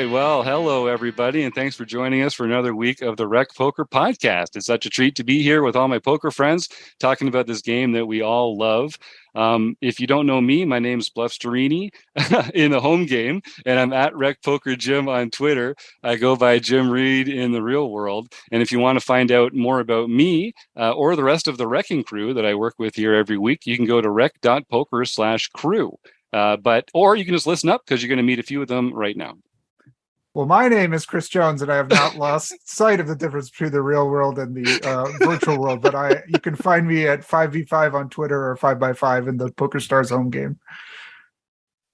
right. Well, hello, everybody, and thanks for joining us for another week of the Rec Poker Podcast. It's such a treat to be here with all my poker friends talking about this game that we all love. If you don't know me, my name's Bluff Sterini in the home game, and I'm at Rec Poker Jim on Twitter. I go by Jim Reid in the real world. And if you want to find out more about me or the rest of the wrecking crew that I work with here every week, you can go to rec.poker/crew. Or you can just listen up because you're going to meet a few of them right now. Well, my name is Chris Jones, and I have not lost sight of the difference between the real world and the virtual world. But you can find me at 5v5 on Twitter or 5x5 in the PokerStars home game.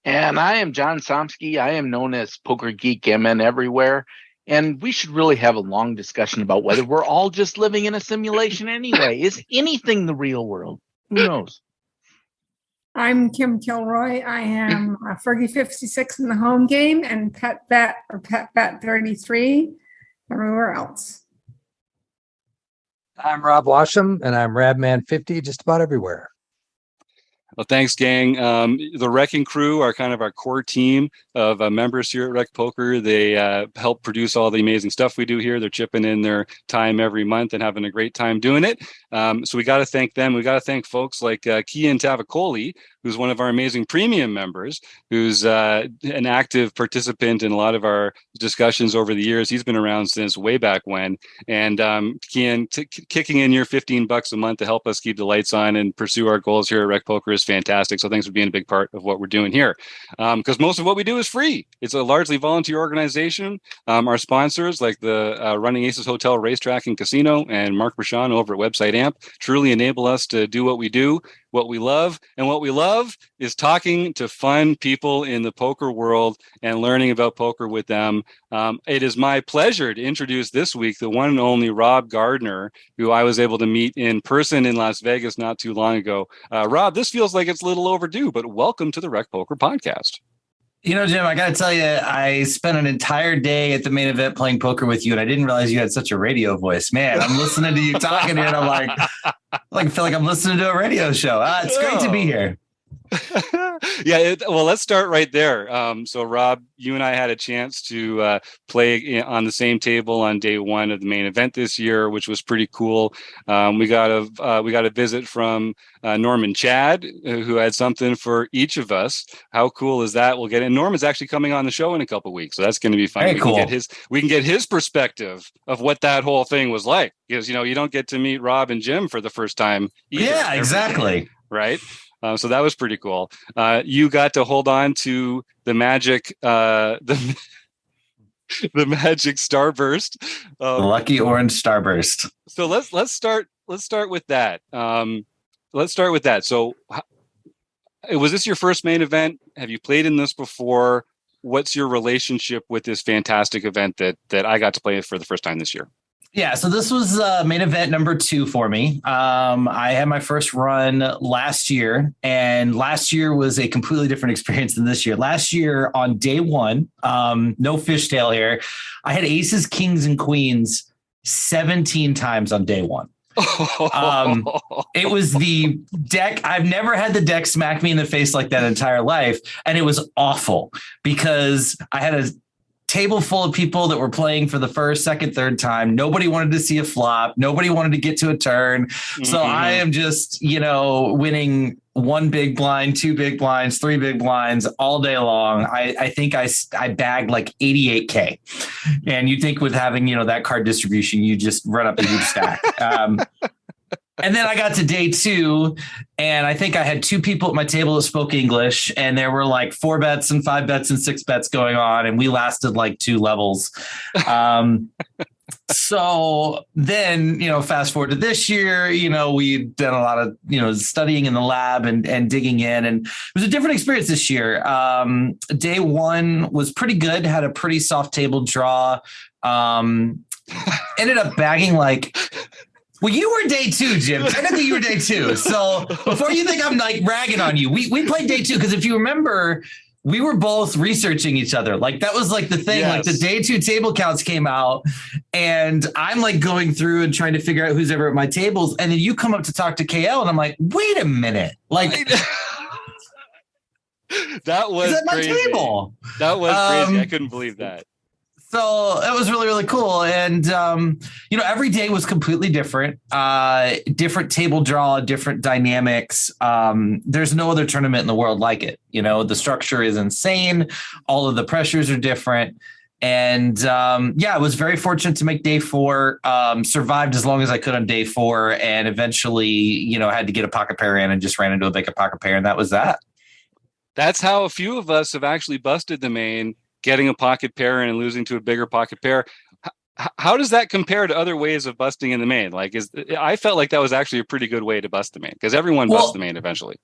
And I am John Somsky. I am known as Poker Geek MN everywhere. And we should really have a long discussion about whether we're all just living in a simulation anyway. Is anything the real world? Who knows? I'm Kim Kilroy. I am Fergie56 in the home game and Pet Bet 33 everywhere else. I'm Rob Washam, and I'm Radman50 just about everywhere. Well, thanks, gang. The Wrecking Crew are kind of our core team of members here at Rec Poker. They help produce all the amazing stuff we do here. They're chipping in their time every month and having a great time doing it. So we got to thank them. We got to thank folks like Kian Tavakoli, who's one of our amazing premium members, who's an active participant in a lot of our discussions over the years. He's been around since way back when. And Kian, kicking in your $15 a month to help us keep the lights on and pursue our goals here at Rec Poker is fantastic. So thanks for being a big part of what we're doing here. Because most of what we do is free. It's a largely volunteer organization. Our sponsors, like the Running Aces Hotel, Racetrack, and Casino, and Mark Brashan over at Website AMP, truly enable us to do what we do, what we love. And what we love is talking to fun people in the poker world and learning about poker with them. It is my pleasure to introduce this week the one and only Rob Gardner, who I was able to meet in person in Las Vegas not too long ago. Rob, this feels like it's a little overdue, but welcome to the Rec Poker Podcast. You know, Jim, I got to tell you, I spent an entire day at the main event playing poker with you, and I didn't realize you had such a radio voice. Man, I'm listening to you talking here, and I'm like, I feel like I'm listening to a radio show. It's great to be here. Well, let's start right there. So, Rob, you and I had a chance to play on the same table on day one of the main event this year, which was pretty cool. We got a visit from Norman Chad, who had something for each of us. How cool is that? We'll get in. Norman's actually coming on the show in a couple of weeks, so that's going to be fun. Very cool. We can get his perspective of what that whole thing was like, because you don't get to meet Rob and Jim for the first time either. Yeah, exactly. Right. So that was pretty cool. You got to hold on to the magic, the magic starburst, the lucky orange starburst. So let's start with that. Let's start with that. So, was this your first main event? Have you played in this before? What's your relationship with this fantastic event that I got to play for the first time this year? Yeah, so this was main event number 2 for me. I had my first run last year, and last year was a completely different experience than this year. Last year on day 1, no fishtail here, I had aces, kings, and queens 17 times on day 1. It was the deck. I've never had the deck smack me in the face like that entire life, and it was awful because I had a table full of people that were playing for the first, second, third time. Nobody wanted to see a flop. Nobody wanted to get to a turn. Mm-hmm. So I am just, winning 1 big blind, 2 big blinds, 3 big blinds all day long. I think I bagged like 88K. And you'd think with having, that card distribution, you just run up a huge stack. And then I got to day 2, and I think I had 2 people at my table that spoke English, and there were like 4 bets and 5 bets and 6 bets going on, and we lasted like 2 levels. So then, fast forward to this year, we've done a lot of, studying in the lab and digging in, and it was a different experience this year. Day 1 was pretty good, had a pretty soft table draw. Ended up bagging like... Well, you were day 2, Jim. Technically, you were day 2. So before you think I'm like ragging on you, we played day 2 because if you remember, we were both researching each other. Like that was like the thing. Yes. Like the day 2 table counts came out, and I'm like going through and trying to figure out who's ever at my tables, and then you come up to talk to KL, and I'm like, wait a minute, like. That was my crazy. Table. That was crazy. I couldn't believe that. So it was really, really cool. And, every day was completely different, different table draw, different dynamics. There's no other tournament in the world like it. The structure is insane. All of the pressures are different. And I was very fortunate to make day 4, survived as long as I could on day 4, and eventually, had to get a pocket pair in and just ran into a big pocket pair. And that was that. That's how a few of us have actually busted the main, getting a pocket pair and losing to a bigger pocket pair. How does that compare to other ways of busting in the main? I felt like that was actually a pretty good way to bust the main, because everyone busts the main eventually.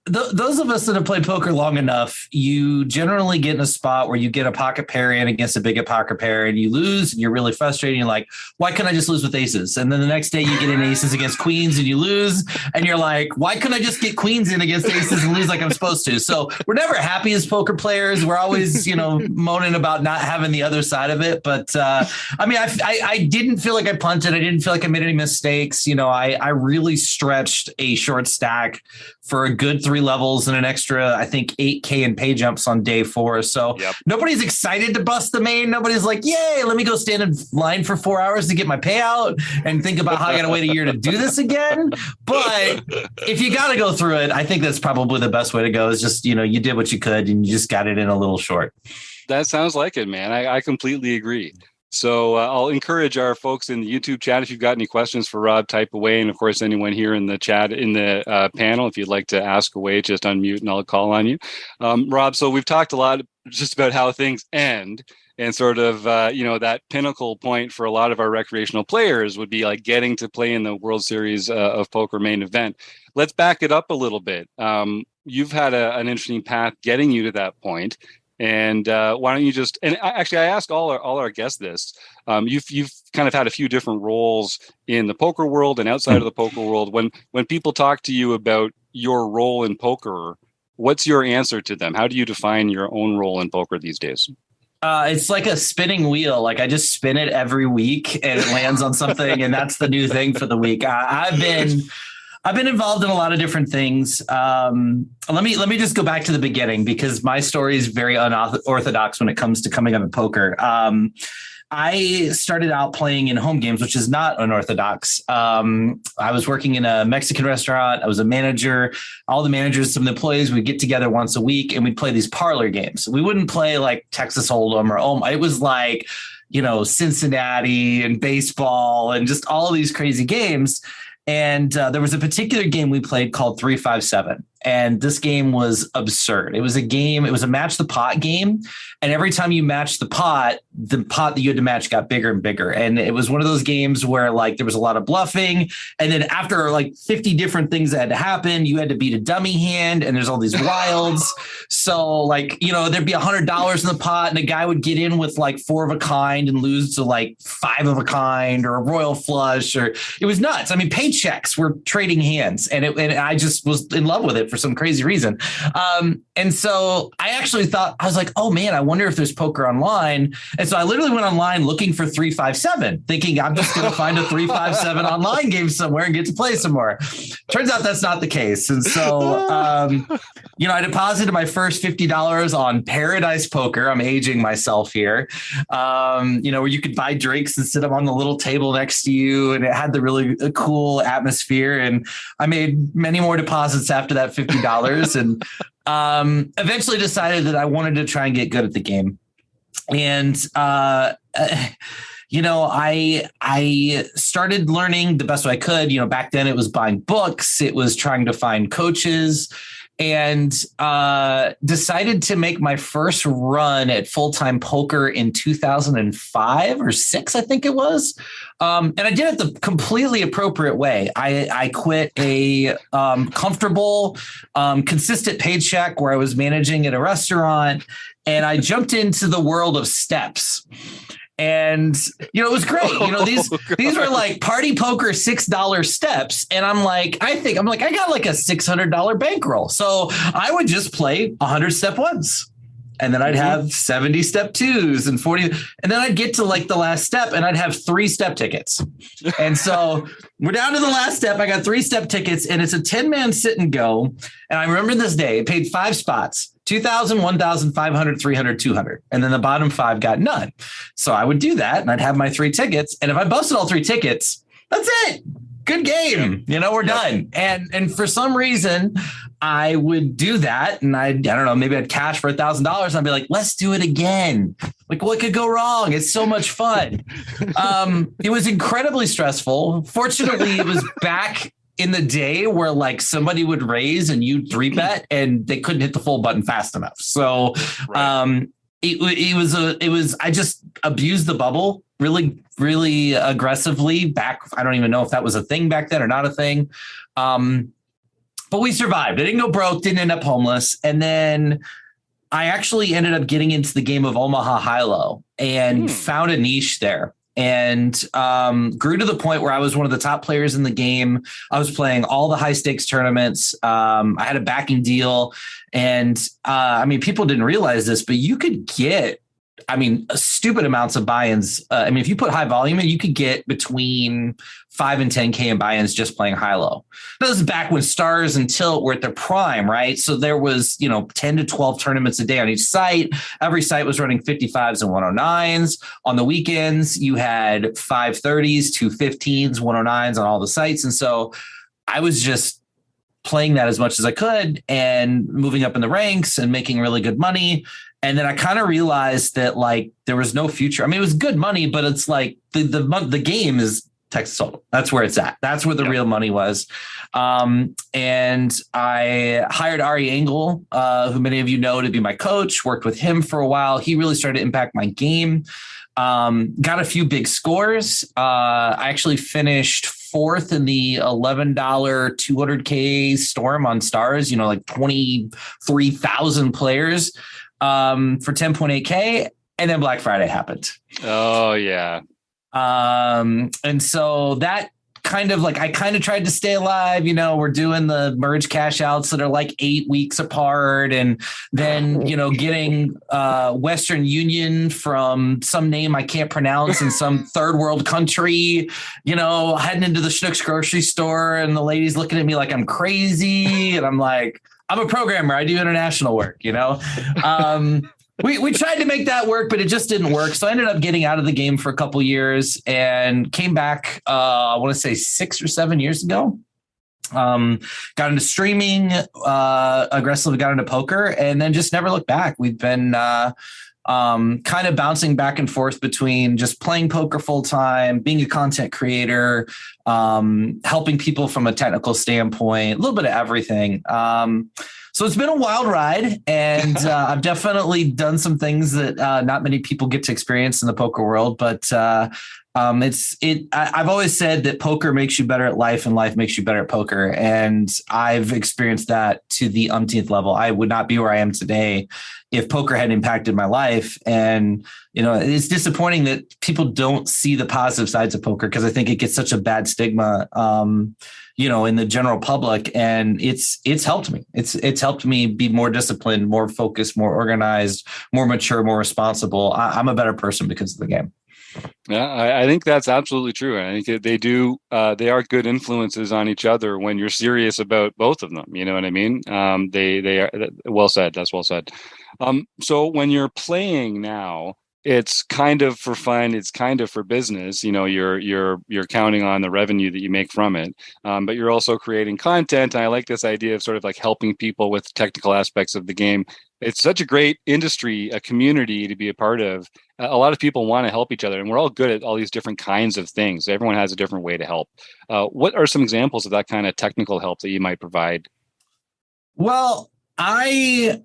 Those of us that have played poker long enough, you generally get in a spot where you get a pocket pair in against a big pocket pair and you lose, and you're really frustrated. And you're like, why couldn't I just lose with aces? And then the next day you get in aces against queens and you lose, and you're like, why couldn't I just get queens in against aces and lose like I'm supposed to? So we're never happy as poker players. We're always, moaning about not having the other side of it. But I didn't feel like I punted. I didn't feel like I made any mistakes. I really stretched a short stack for a good 3 levels and an extra, I think, 8K in pay jumps on day 4. So Nobody's excited to bust the main. Nobody's like, yay, let me go stand in line for 4 hours to get my payout and think about how I got to wait a year to do this again. But if you got to go through it, I think that's probably the best way to go, is just, you did what you could and you just got it in a little short. That sounds like it, man. I completely agree. So I'll encourage our folks in the YouTube chat, if you've got any questions for Rob, type away. And of course, anyone here in the chat, in the panel, if you'd like to ask away, just unmute and I'll call on you. Rob, so we've talked a lot just about how things end, and sort of, that pinnacle point for a lot of our recreational players would be like getting to play in the World Series of Poker main event. Let's back it up a little bit. You've had an interesting path getting you to that point. And why don't you just, and actually I ask all our guests this, you've kind of had a few different roles in the poker world and outside of the poker world. When people talk to you about your role in poker, what's your answer to them? How do you define your own role in poker these days? It's like a spinning wheel. Like I just spin it every week and it lands on something, and that's the new thing for the week. I've been involved in a lot of different things. Let me just go back to the beginning, because my story is very unorthodox when it comes to coming up in poker. I started out playing in home games, which is not unorthodox. I was working in a Mexican restaurant. I was a manager. All the managers, some of the employees, would get together once a week and we'd play these parlor games. We wouldn't play like Texas Hold'em or it was like, Cincinnati and baseball and just all of these crazy games. And there was a particular game we played called 3-5-7. And this game was absurd. It was a match the pot game. And every time you matched the pot that you had to match got bigger and bigger. And it was one of those games where there was a lot of bluffing. And then after 50 different things that had to happen, you had to beat a dummy hand, and there's all these wilds. So there'd be $100 in the pot, and a guy would get in with 4 of a kind and lose to 5 of a kind or a royal flush, or it was nuts. I mean, paychecks were trading hands, and I just was in love with it for some crazy reason. And so I actually thought, I was like, oh man, I wonder if there's poker online. And so I literally went online looking for 3-5-7, thinking I'm just going to find a 3-5-7 online game somewhere and get to play some more. Turns out that's not the case. And so, I deposited my first $50 on Paradise Poker. I'm aging myself here. Where you could buy drinks and sit them on the little table next to you. And it had the really cool atmosphere. And I made many more deposits after that $50 and eventually decided that I wanted to try and get good at the game. And, I started learning the best way I could. Back then it was buying books. It was trying to find coaches, and decided to make my first run at full-time poker in 2005 or 6, I think it was. And I did it the completely appropriate way. I quit a comfortable, consistent paycheck where I was managing at a restaurant, and I jumped into the world of steps. And, it was great. These were like party poker $6 steps. And I got like a $600 bankroll. So I would just play 100 step ones. and then I'd have 70 step 2s and 40. And then I'd get to like the last step and I'd have 3 step tickets. And so we're down to the last step. I got 3 step tickets and it's a 10-man sit and go. And I remember this day, it paid 5 spots, 2,000, 1,000, 500, 300, 200. And then the bottom 5 got none. So I would do that and I'd have my 3 tickets. And if I busted all 3 tickets, that's it. Good game. You know, we're done. And for some reason, I would do that. And I don't know, maybe I'd cash for $1,000 and I'd be like, let's do it again. Like, what could go wrong? It's so much fun. It was incredibly stressful. Fortunately, it was back in the day where like somebody would raise and you'd 3-bet and they couldn't hit the full button fast enough. So it was I just abused the bubble really, really aggressively back. I don't even know if that was a thing back then or not a thing. But we survived. I didn't go broke, didn't end up homeless. And then I actually ended up getting into the game of Omaha High-Low and found a niche there. And grew to the point where I was one of the top players in the game. I was playing all the high stakes tournaments. I had a backing deal. And I mean, people didn't realize this, but you could get, stupid amounts of buy-ins. If you put high volume in, you could get between 5 and 10K in buy-ins just playing high-low. This is back when Stars and Tilt were at their prime, right? So there was, 10 to 12 tournaments a day on each site. Every site was running 55s and 109s. On the weekends, you had 530s, 215s, 109s on all the sites. And so I was just playing that as much as I could and moving up in the ranks and making really good money. And then I kind of realized that like there was no future. It was good money, but it's like the game is Texas Hold'em. That's where it's at. That's where the real money was. And I hired Ari Engel, who many of you know, to be my coach, worked with him for a while. He really started to impact my game. Got a few big scores. I actually finished 4th in the $11 200K Storm on Stars, like 23,000 players. For 10.8K, and then Black Friday happened. Oh yeah. And so that kind of like, I kind of tried to stay alive. We're doing the merge cash outs that are like 8 weeks apart. And then, getting Western Union from some name I can't pronounce in some third world country, heading into the Schnucks grocery store and the lady's looking at me like I'm crazy. And I'm like, I'm a programmer. I do international work, We tried to make that work, but it just didn't work. So I ended up getting out of the game for a couple years and came back, I want to say 6 or 7 years ago. Got into streaming, aggressively got into poker, and then just never looked back. We've been kind of bouncing back and forth between just playing poker full time, being a content creator, helping people from a technical standpoint, a little bit of everything. So it's been a wild ride, and I've definitely done some things that not many people get to experience in the poker world. But I've always said that poker makes you better at life, and life makes you better at poker. And I've experienced that to the umpteenth level. I would not be where I am today if poker had impacted my life. And, it's disappointing that people don't see the positive sides of poker, because I think it gets such a bad stigma, in the general public. And it's helped me. It's helped me be more disciplined, more focused, more organized, more mature, more responsible. I'm a better person because of the game. Yeah, I think that's absolutely true. I think they are good influences on each other when you're serious about both of them. You know what I mean? They are well said. That's well said. So when you're playing now, it's kind of for fun. It's kind of for business. You're counting on the revenue that you make from it, but you're also creating content. And I like this idea of sort of like helping people with technical aspects of the game. It's such a great industry, a community to be a part of. A lot of people want to help each other, and we're all good at all these different kinds of things. Everyone has a different way to help. What are some examples of that kind of technical help that you might provide? Well, I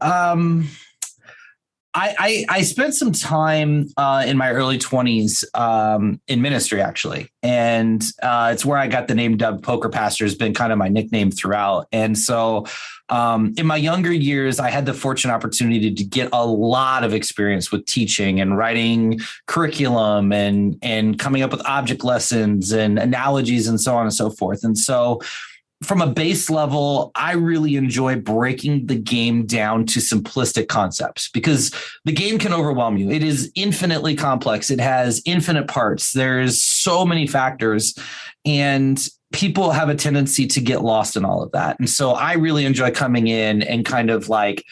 spent some time in my early 20s in ministry, actually. And it's where I got the name Dubbed Poker Pastor, has been kind of my nickname throughout. And so in my younger years, I had the fortunate opportunity to get a lot of experience with teaching and writing curriculum and coming up with object lessons and analogies and so on and so forth. And so from a base level, I really enjoy breaking the game down to simplistic concepts because the game can overwhelm you. It is infinitely complex. It has infinite parts. There's so many factors, and people have a tendency to get lost in all of that. And so I really enjoy coming in and kind of like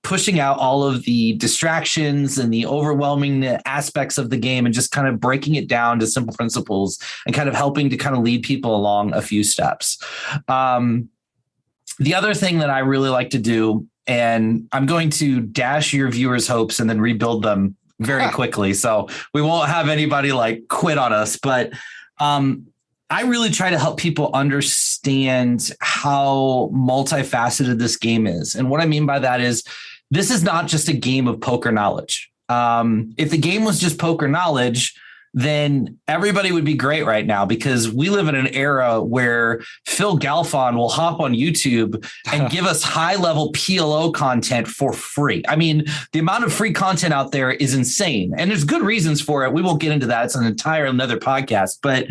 pushing out all of the distractions and the overwhelming aspects of the game and just kind of breaking it down to simple principles and kind of helping to kind of lead people along a few steps. The other thing that I really like to do, and I'm going to dash your viewers' hopes and then rebuild them very quickly, so we won't have anybody like quit on us, but I really try to help people understand how multifaceted this game is. And what I mean by that is this is not just a game of poker knowledge. If the game was just poker knowledge, then everybody would be great right now because we live in an era where Phil Galfond will hop on YouTube and give us high-level PLO content for free. I mean, the amount of free content out there is insane, and there's good reasons for it. We won't get into that. It's an entire another podcast. But,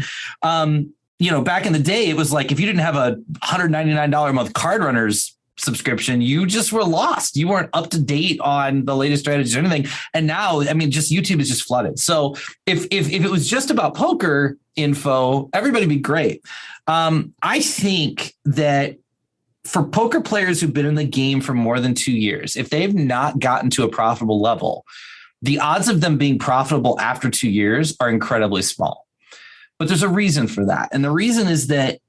back in the day, it was like if you didn't have a $199 a month Card Runners subscription, you just were lost. You weren't up to date on the latest strategies or anything. And now, I mean, just YouTube is just flooded. So if it was just about poker info, everybody would be great. I think that for poker players who've been in the game for more than 2 years, if they've not gotten to a profitable level, the odds of them being profitable after 2 years are incredibly small. But there's a reason for that. And the reason is that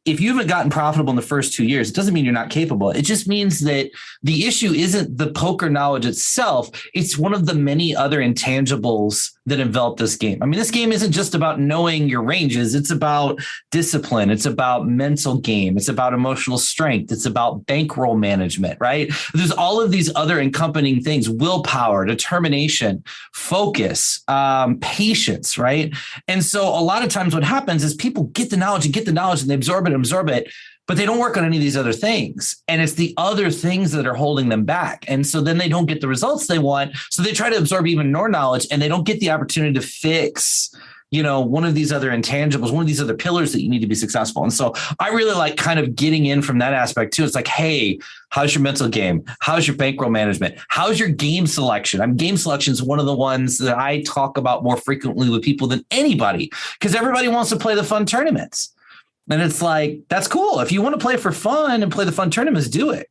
if you haven't gotten profitable in the first 2 years, it doesn't mean you're not capable. It just means that the issue isn't the poker knowledge itself. It's one of the many other intangibles that envelop this game. I mean, this game isn't just about knowing your ranges. It's about discipline. It's about mental game. It's about emotional strength. It's about bankroll management, right? There's all of these other accompanying things: willpower, determination, focus, patience, right? And so a lot of times what happens is people get the knowledge and they absorb it, but they don't work on any of these other things. And it's the other things that are holding them back. And so then they don't get the results they want. So they try to absorb even more knowledge and they don't get the opportunity to fix, one of these other intangibles, one of these other pillars that you need to be successful. And so I really like kind of getting in from that aspect too. It's like, hey, how's your mental game? How's your bankroll management? How's your game selection? Game selection is one of the ones that I talk about more frequently with people than anybody, because everybody wants to play the fun tournaments. And it's like, that's cool. If you want to play for fun and play the fun tournaments, do it.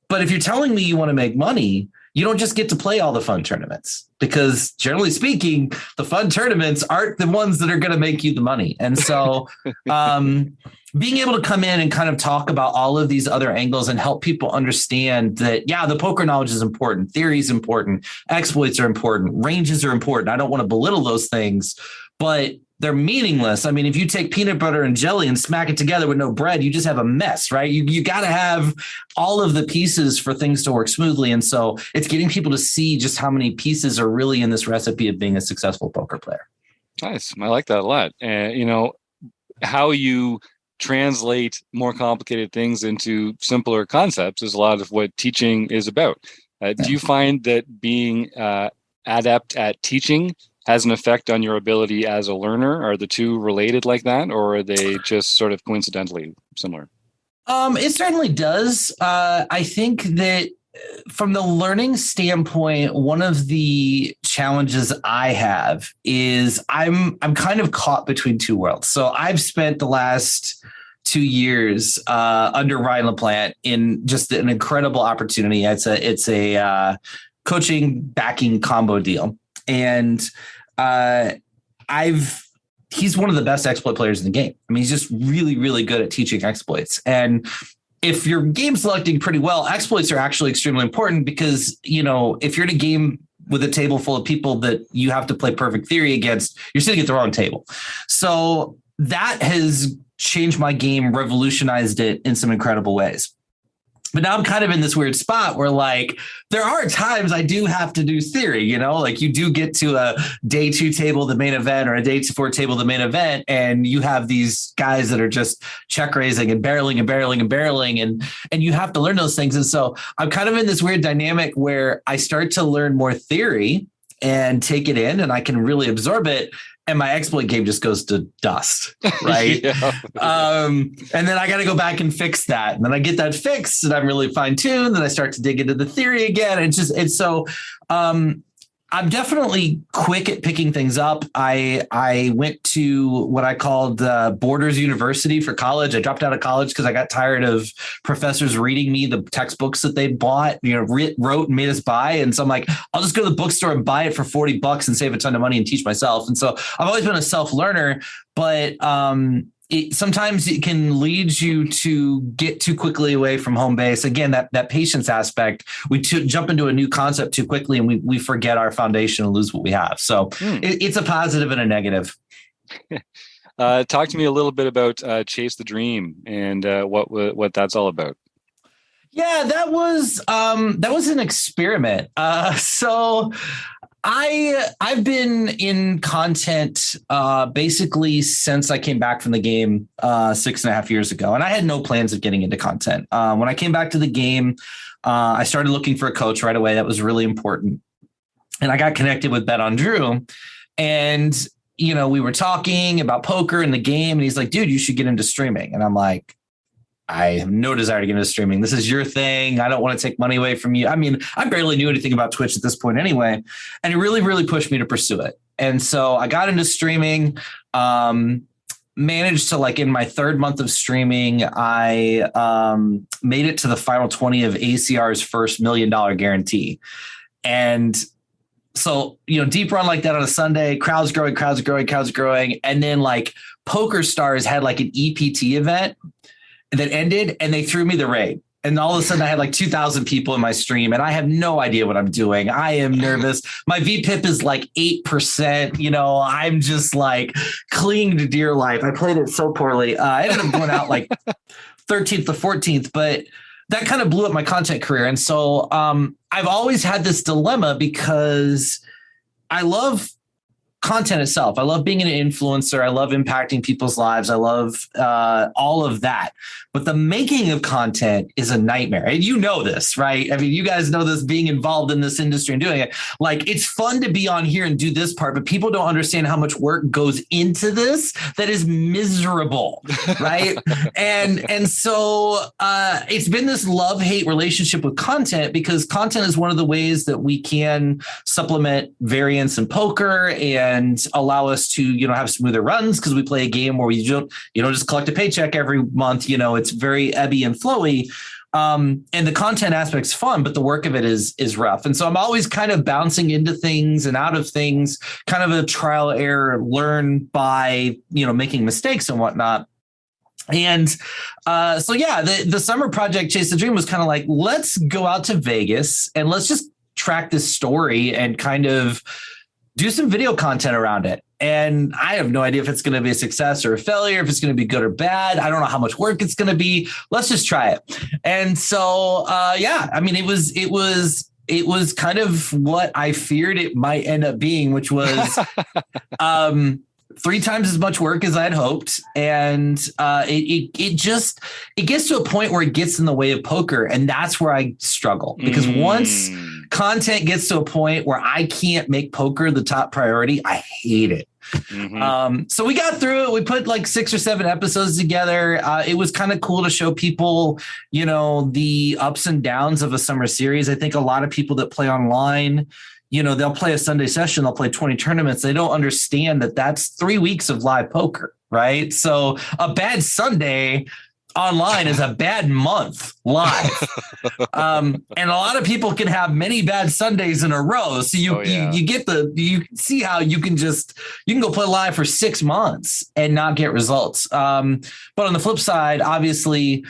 But if you're telling me you want to make money, you don't just get to play all the fun tournaments, because generally speaking, the fun tournaments aren't the ones that are going to make you the money. And so being able to come in and kind of talk about all of these other angles and help people understand that, yeah, the poker knowledge is important. Theory is important. Exploits are important. Ranges are important. I don't want to belittle those things, but they're meaningless. I mean, if you take peanut butter and jelly and smack it together with no bread, you just have a mess, right? You got to have all of the pieces for things to work smoothly. And so it's getting people to see just how many pieces are really in this recipe of being a successful poker player. Nice. I like that a lot. And, how you translate more complicated things into simpler concepts is a lot of what teaching is about. Do you find that being adept at teaching has an effect on your ability as a learner? Are the two related like that, or are they just sort of coincidentally similar? It certainly does. I think that from the learning standpoint, one of the challenges I have is I'm kind of caught between two worlds. So I've spent the last 2 years under Ryan LaPlante in just an incredible opportunity. It's a coaching backing combo deal. And he's one of the best exploit players in the game. I mean, he's just really, really good at teaching exploits. And if you're game selecting pretty well, exploits are actually extremely important because, if you're in a game with a table full of people that you have to play perfect theory against, you're sitting at the wrong table. So that has changed my game, revolutionized it in some incredible ways. But now I'm kind of in this weird spot where, like, there are times I do have to do theory, like you do get to a day 2 table, the main event, or a day 4 table, the main event. And you have these guys that are just check raising and barreling and barreling and barreling. And you have to learn those things. And so I'm kind of in this weird dynamic where I start to learn more theory and take it in and I can really absorb it. and my exploit game just goes to dust, right? And then I got to go back and fix that. And then I get that fixed and I'm really fine tuned. Then I start to dig into the theory again. It's so, I'm definitely quick at picking things up. I went to what I called Borders University for college. I dropped out of college because I got tired of professors reading me the textbooks that they bought, wrote and made us buy. And so I'm like, I'll just go to the bookstore and buy it for $40 and save a ton of money and teach myself. And so I've always been a self-learner, but sometimes it can lead you to get too quickly away from home base. Again, that patience aspect, we jump into a new concept too quickly and we forget our foundation and lose what we have. So it's a positive and a negative. Talk to me a little bit about Chase the Dream and what that's all about. Yeah, that was an experiment. So I've been in content basically since I came back from the game 6.5 years ago, and I had no plans of getting into content. When I came back to the game, I started looking for a coach right away. That was really important, and I got connected with Bet on Drew, and we were talking about poker in the game, and he's like, "Dude, you should get into streaming," and I'm like, I have no desire to get into streaming. This is your thing. I don't want to take money away from you. I mean, I barely knew anything about Twitch at this point anyway. And he really, really pushed me to pursue it. And so I got into streaming, managed to, like, in my third month of streaming, I made it to the final 20 of ACR's first $1 million guarantee. And so, deep run like that on a Sunday, crowds growing. And then like Poker Stars had like an EPT event that ended and they threw me the raid. And all of a sudden I had like 2,000 people in my stream and I have no idea what I'm doing. I am nervous. My VPIP is like 8%. I'm just like clinging to dear life. I played it so poorly. I ended up going out like 13th to 14th, but that kind of blew up my content career. And so I've always had this dilemma because I love content itself. I love being an influencer. I love impacting people's lives. I love all of that. But the making of content is a nightmare. And you know this, right? I mean, you guys know this, being involved in this industry and doing it. Like, it's fun to be on here and do this part, but people don't understand how much work goes into this that is miserable, right? and so it's been this love-hate relationship with content, because content is one of the ways that we can supplement variance in poker and allow us to, have smoother runs, because we play a game where you don't just collect a paycheck every month. It's very ebby and flowy. And the content aspect's fun, but the work of it is rough. And so I'm always kind of bouncing into things and out of things, kind of a trial error, learn by, making mistakes and whatnot. And so, yeah, the summer project Chase the Dream was kind of like, let's go out to Vegas and let's just track this story and kind of do some video content around it. And I have no idea if it's going to be a success or a failure, if it's going to be good or bad. I don't know how much work it's going to be. Let's just try it. And so, I mean, it was kind of what I feared it might end up being, which was 3 times as much work as I'd hoped. And it gets to a point where it gets in the way of poker. And that's where I struggle, because once content gets to a point where I can't make poker the top priority, I hate it. So we got through it. We put like 6 or 7 episodes together. It was kind of cool to show people, the ups and downs of a summer series. I think a lot of people that play online, they'll play a Sunday session, they'll play 20 tournaments. They don't understand that that's 3 weeks of live poker, right? So a bad Sunday online is a bad month live. And a lot of people can have many bad Sundays in a row. So you see how you can go play live for 6 months and not get results. But on the flip side, obviously,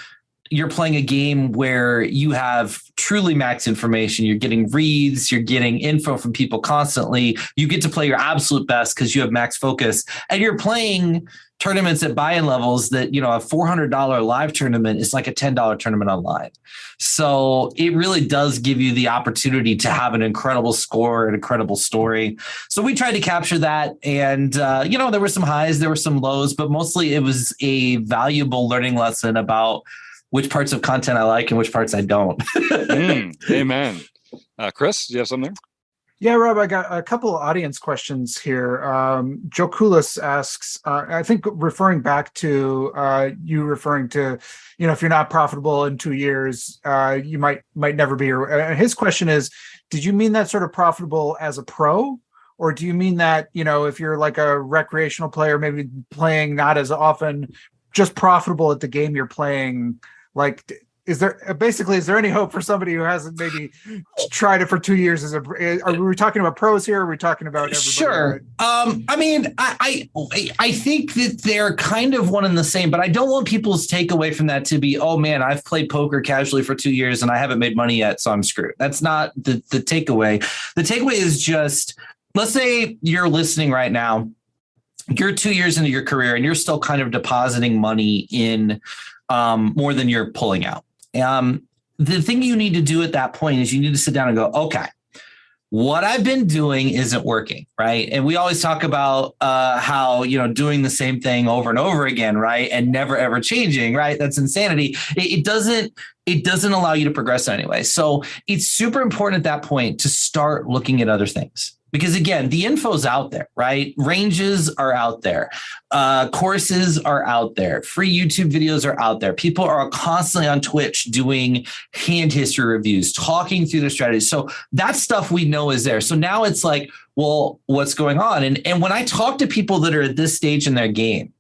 you're playing a game where you have truly max information. You're getting reads, you're getting info from people constantly. You get to play your absolute best because you have max focus, and you're playing tournaments at buy-in levels that, a $400 live tournament is like a $10 tournament online. So it really does give you the opportunity to have an incredible score, an incredible story. So we tried to capture that. And, there were some highs, there were some lows, but mostly it was a valuable learning lesson about which parts of content I like and which parts I don't. Amen. Chris, do you have something there? Yeah, Rob, I got a couple of audience questions here. Joe Koulis asks, I think referring back to you referring to, if you're not profitable in 2 years, you might never be. His question is, did you mean that sort of profitable as a pro? Or do you mean that, if you're like a recreational player, maybe playing not as often, just profitable at the game you're playing? Like, is there any hope for somebody who hasn't maybe tried it for 2 years? Are we talking about pros here? Or are we talking about everybody? Sure. I mean, I think that they're kind of one and the same, but I don't want people's takeaway from that to be, oh man, I've played poker casually for 2 years and I haven't made money yet, so I'm screwed. That's not the takeaway. The takeaway is just, let's say you're listening right now, you're 2 years into your career and you're still kind of depositing money in more than you're pulling out. The thing you need to do at that point is you need to sit down and go, okay, what I've been doing isn't working, right? And we always talk about how, doing the same thing over and over again, right? And never, ever changing, right? That's insanity. It doesn't allow you to progress anyway. So it's super important at that point to start looking at other things. Because again, the info's out there, right? Ranges are out there. Courses are out there. Free YouTube videos are out there. People are constantly on Twitch doing hand history reviews, talking through their strategies. So that stuff we know is there. So now it's like, well, what's going on? And when I talk to people that are at this stage in their game,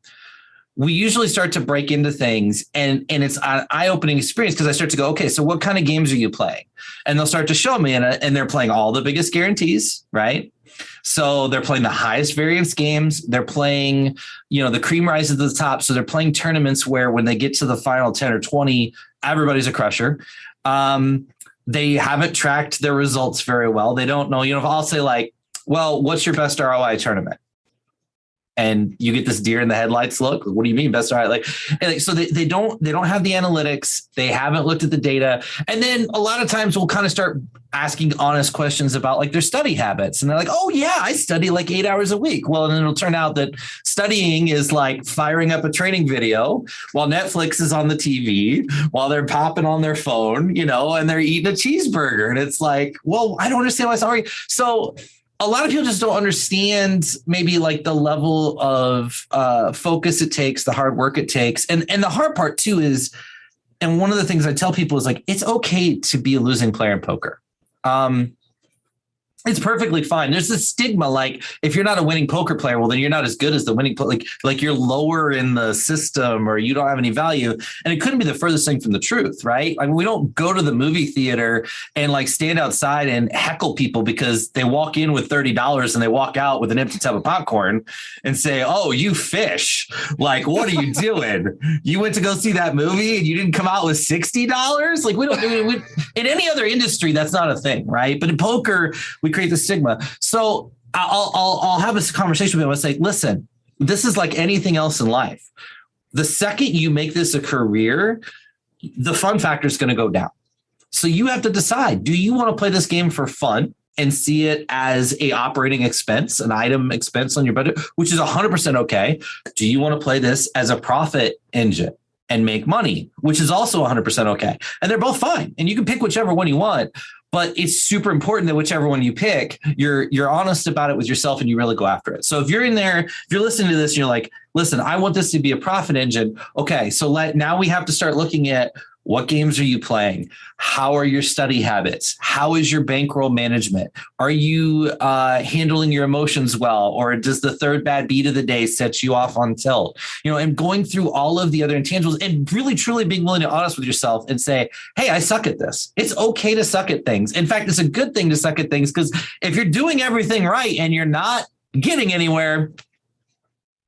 we usually start to break into things and it's an eye-opening experience because I start to go, okay, so what kind of games are you playing? And they'll start to show me and they're playing all the biggest guarantees, right? So they're playing the highest variance games. They're playing, the cream rises to the top. So they're playing tournaments where when they get to the final 10 or 20, everybody's a crusher. They haven't tracked their results very well. They don't know, if I'll say like, well, what's your best ROI tournament? And you get this deer in the headlights look. What do you mean best ROI? So they don't have the analytics. They haven't looked at the data. And then a lot of times we'll kind of start asking honest questions about like their study habits. And they're like, oh yeah, I study like 8 hours a week. Well, and then it'll turn out that studying is like firing up a training video while Netflix is on the TV, while they're popping on their phone, and they're eating a cheeseburger. And it's like, well, I don't understand why it's already. So a lot of people just don't understand maybe like the level of focus it takes, the hard work it takes. And the hard part too is, and one of the things I tell people is like, it's okay to be a losing player in poker. It's perfectly fine. There's this stigma, like if you're not a winning poker player, well, then you're not as good as the winning player. Like you're lower in the system or you don't have any value. And it couldn't be the furthest thing from the truth, right? Like we don't go to the movie theater and like stand outside and heckle people because they walk in with $30 and they walk out with an empty tub of popcorn and say, oh, you fish. Like, what are you doing? You went to go see that movie and you didn't come out with $60? Like we don't do it. In any other industry, that's not a thing, right? But in poker, we create the stigma. So I'll have this conversation with them and say, listen, this is like anything else in life. The second you make this a career, the fun factor is going to go down. So you have to decide, do you want to play this game for fun and see it as a operating expense, an item expense on your budget, which is 100% okay? Do you want to play this as a profit engine and make money, which is also 100% okay? And they're both fine. And you can pick whichever one you want. But it's super important that whichever one you pick, you're honest about it with yourself and you really go after it. So if you're in there, if you're listening to this and you're like, listen, I want this to be a profit engine. Okay, so now we have to start looking at what games are you playing? How are your study habits? How is your bankroll management? Are you handling your emotions well? Or does the third bad beat of the day set you off on tilt? And going through all of the other intangibles and really, truly being willing to be honest with yourself and say, hey, I suck at this. It's okay to suck at things. In fact, it's a good thing to suck at things because if you're doing everything right and you're not getting anywhere,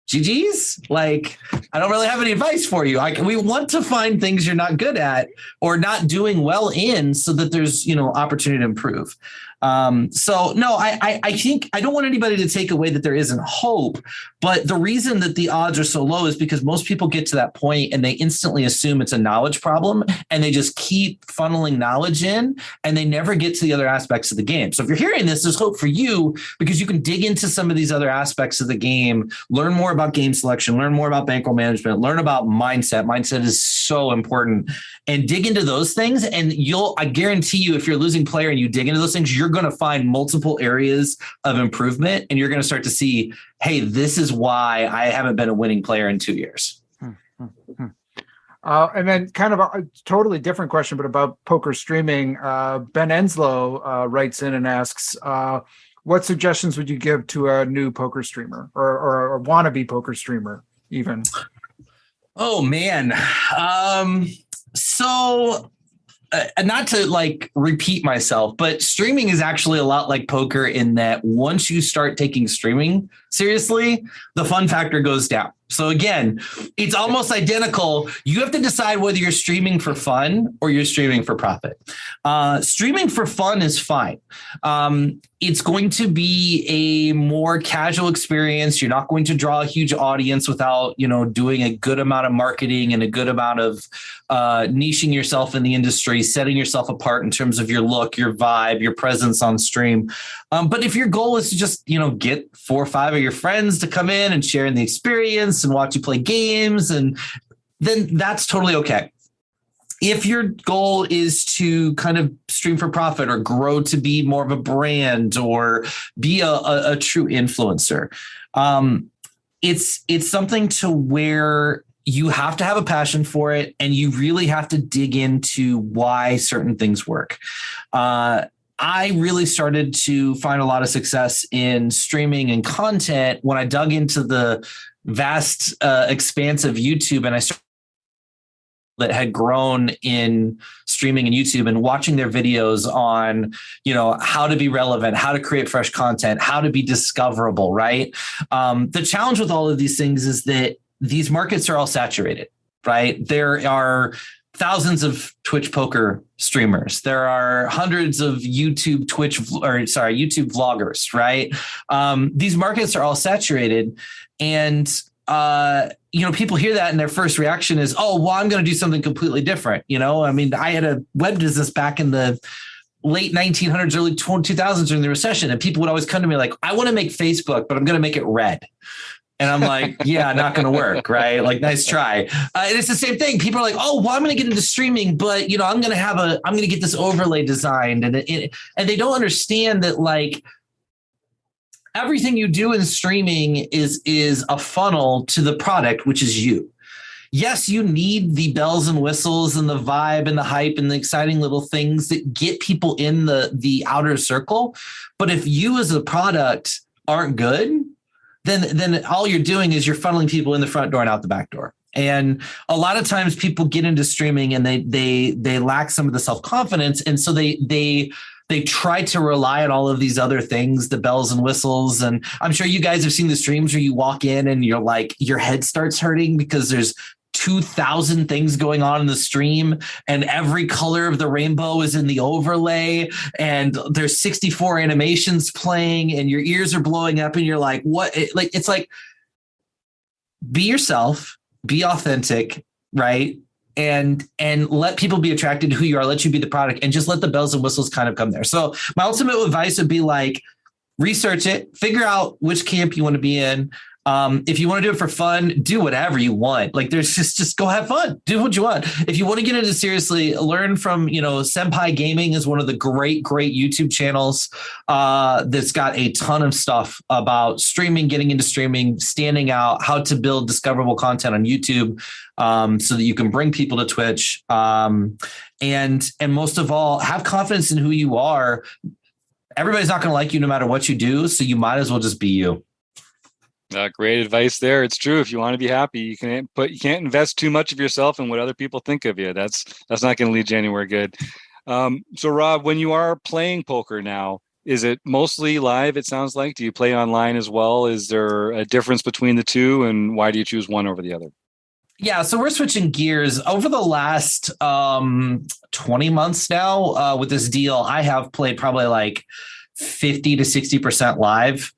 GG's, like, I don't really have any advice for you. We want to find things you're not good at or not doing well in so that there's, opportunity to improve. So no, I think I don't want anybody to take away that there isn't hope, but the reason that the odds are so low is because most people get to that point and they instantly assume it's a knowledge problem and they just keep funneling knowledge in and they never get to the other aspects of the game. So if you're hearing this, there's hope for you because you can dig into some of these other aspects of the game, learn more about about game selection, learn more about bankroll management, learn about mindset. Mindset is so important, and dig into those things. And I guarantee you, if you're a losing player and you dig into those things, you're going to find multiple areas of improvement, and you're going to start to see, hey, this is why I haven't been a winning player in 2 years. And then kind of a totally different question, but about poker streaming. Ben Enslow writes in and asks, what suggestions would you give to a new poker streamer or a wannabe poker streamer even? Oh, man. So not to like repeat myself, but streaming is actually a lot like poker in that once you start taking streaming seriously, the fun factor goes down. So again, it's almost identical. You have to decide whether you're streaming for fun or you're streaming for profit. Streaming for fun is fine. It's going to be a more casual experience. You're not going to draw a huge audience without, doing a good amount of marketing and a good amount of niching yourself in the industry, setting yourself apart in terms of your look, your vibe, your presence on stream. But if your goal is to just, get 4 or 5 of your friends to come in and share in the experience and watch you play games, and then that's totally okay. If your goal is to kind of stream for profit or grow to be more of a brand or be a true influencer, it's something to where you have to have a passion for it, and you really have to dig into why certain things work. I really started to find a lot of success in streaming and content when I dug into the vast expanse of YouTube, and I started that had grown in streaming and YouTube, and watching their videos on, how to be relevant, how to create fresh content, how to be discoverable, right? The challenge with all of these things is that these markets are all saturated, right? There are thousands of Twitch poker streamers. There are hundreds of YouTube vloggers, right? These markets are all saturated, and people hear that and their first reaction is, oh, well, I'm going to do something completely different. I had a web business back in the late 1900s, early 2000s during the recession, and people would always come to me like, I want to make Facebook, but I'm going to make it red. And I'm like, yeah, not going to work, right? Like, nice try. And it's the same thing. People are like, oh, well, I'm going to get into streaming, but I'm going to get this overlay designed, and they don't understand that like everything you do in streaming is a funnel to the product, which is you. Yes, you need the bells and whistles and the vibe and the hype and the exciting little things that get people in the outer circle. But if you as a product aren't good, then all you're doing is you're funneling people in the front door and out the back door. And a lot of times people get into streaming and they lack some of the self-confidence. And so they try to rely on all of these other things, the bells and whistles. And I'm sure you guys have seen the streams where you walk in and you're like, your head starts hurting because there's 2,000 things going on in the stream, and every color of the rainbow is in the overlay, and there's 64 animations playing, and your ears are blowing up, and you're like, what? It's like, be yourself, be authentic, right? And let people be attracted to who you are, let you be the product, and just let the bells and whistles kind of come there. So my ultimate advice would be like, research it, figure out which camp you want to be in. If you want to do it for fun, do whatever you want. Like, there's just go have fun, do what you want. If you want to get into seriously, learn from, Senpai Gaming is one of the great YouTube channels that's got a ton of stuff about streaming, getting into streaming, standing out, how to build discoverable content on YouTube so that you can bring people to Twitch. And most of all, have confidence in who you are. Everybody's not going to like you no matter what you do. So you might as well just be you. Great advice there. It's true. If you want to be happy, you can't invest too much of yourself in what other people think of you. That's not going to lead you anywhere good. So Rob, when you are playing poker now, is it mostly live? It sounds like. Do you play online as well? Is there a difference between the two, and why do you choose one over the other? Yeah, so we're switching gears. Over the last 20 months now with this deal, I have played probably like 50 to 60% live,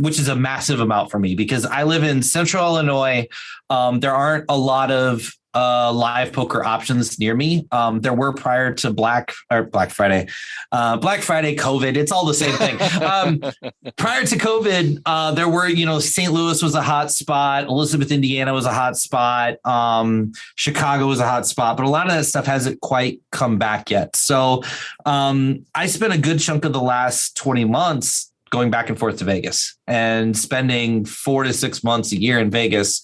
which is a massive amount for me because I live in central Illinois. There aren't a lot of live poker options near me. There were prior to Black Friday COVID. It's all the same thing. Prior to COVID, there were, St. Louis was a hot spot. Elizabeth, Indiana was a hot spot. Chicago was a hot spot, but a lot of that stuff hasn't quite come back yet. So I spent a good chunk of the last 20 months going back and forth to Vegas and spending 4 to 6 months a year in Vegas.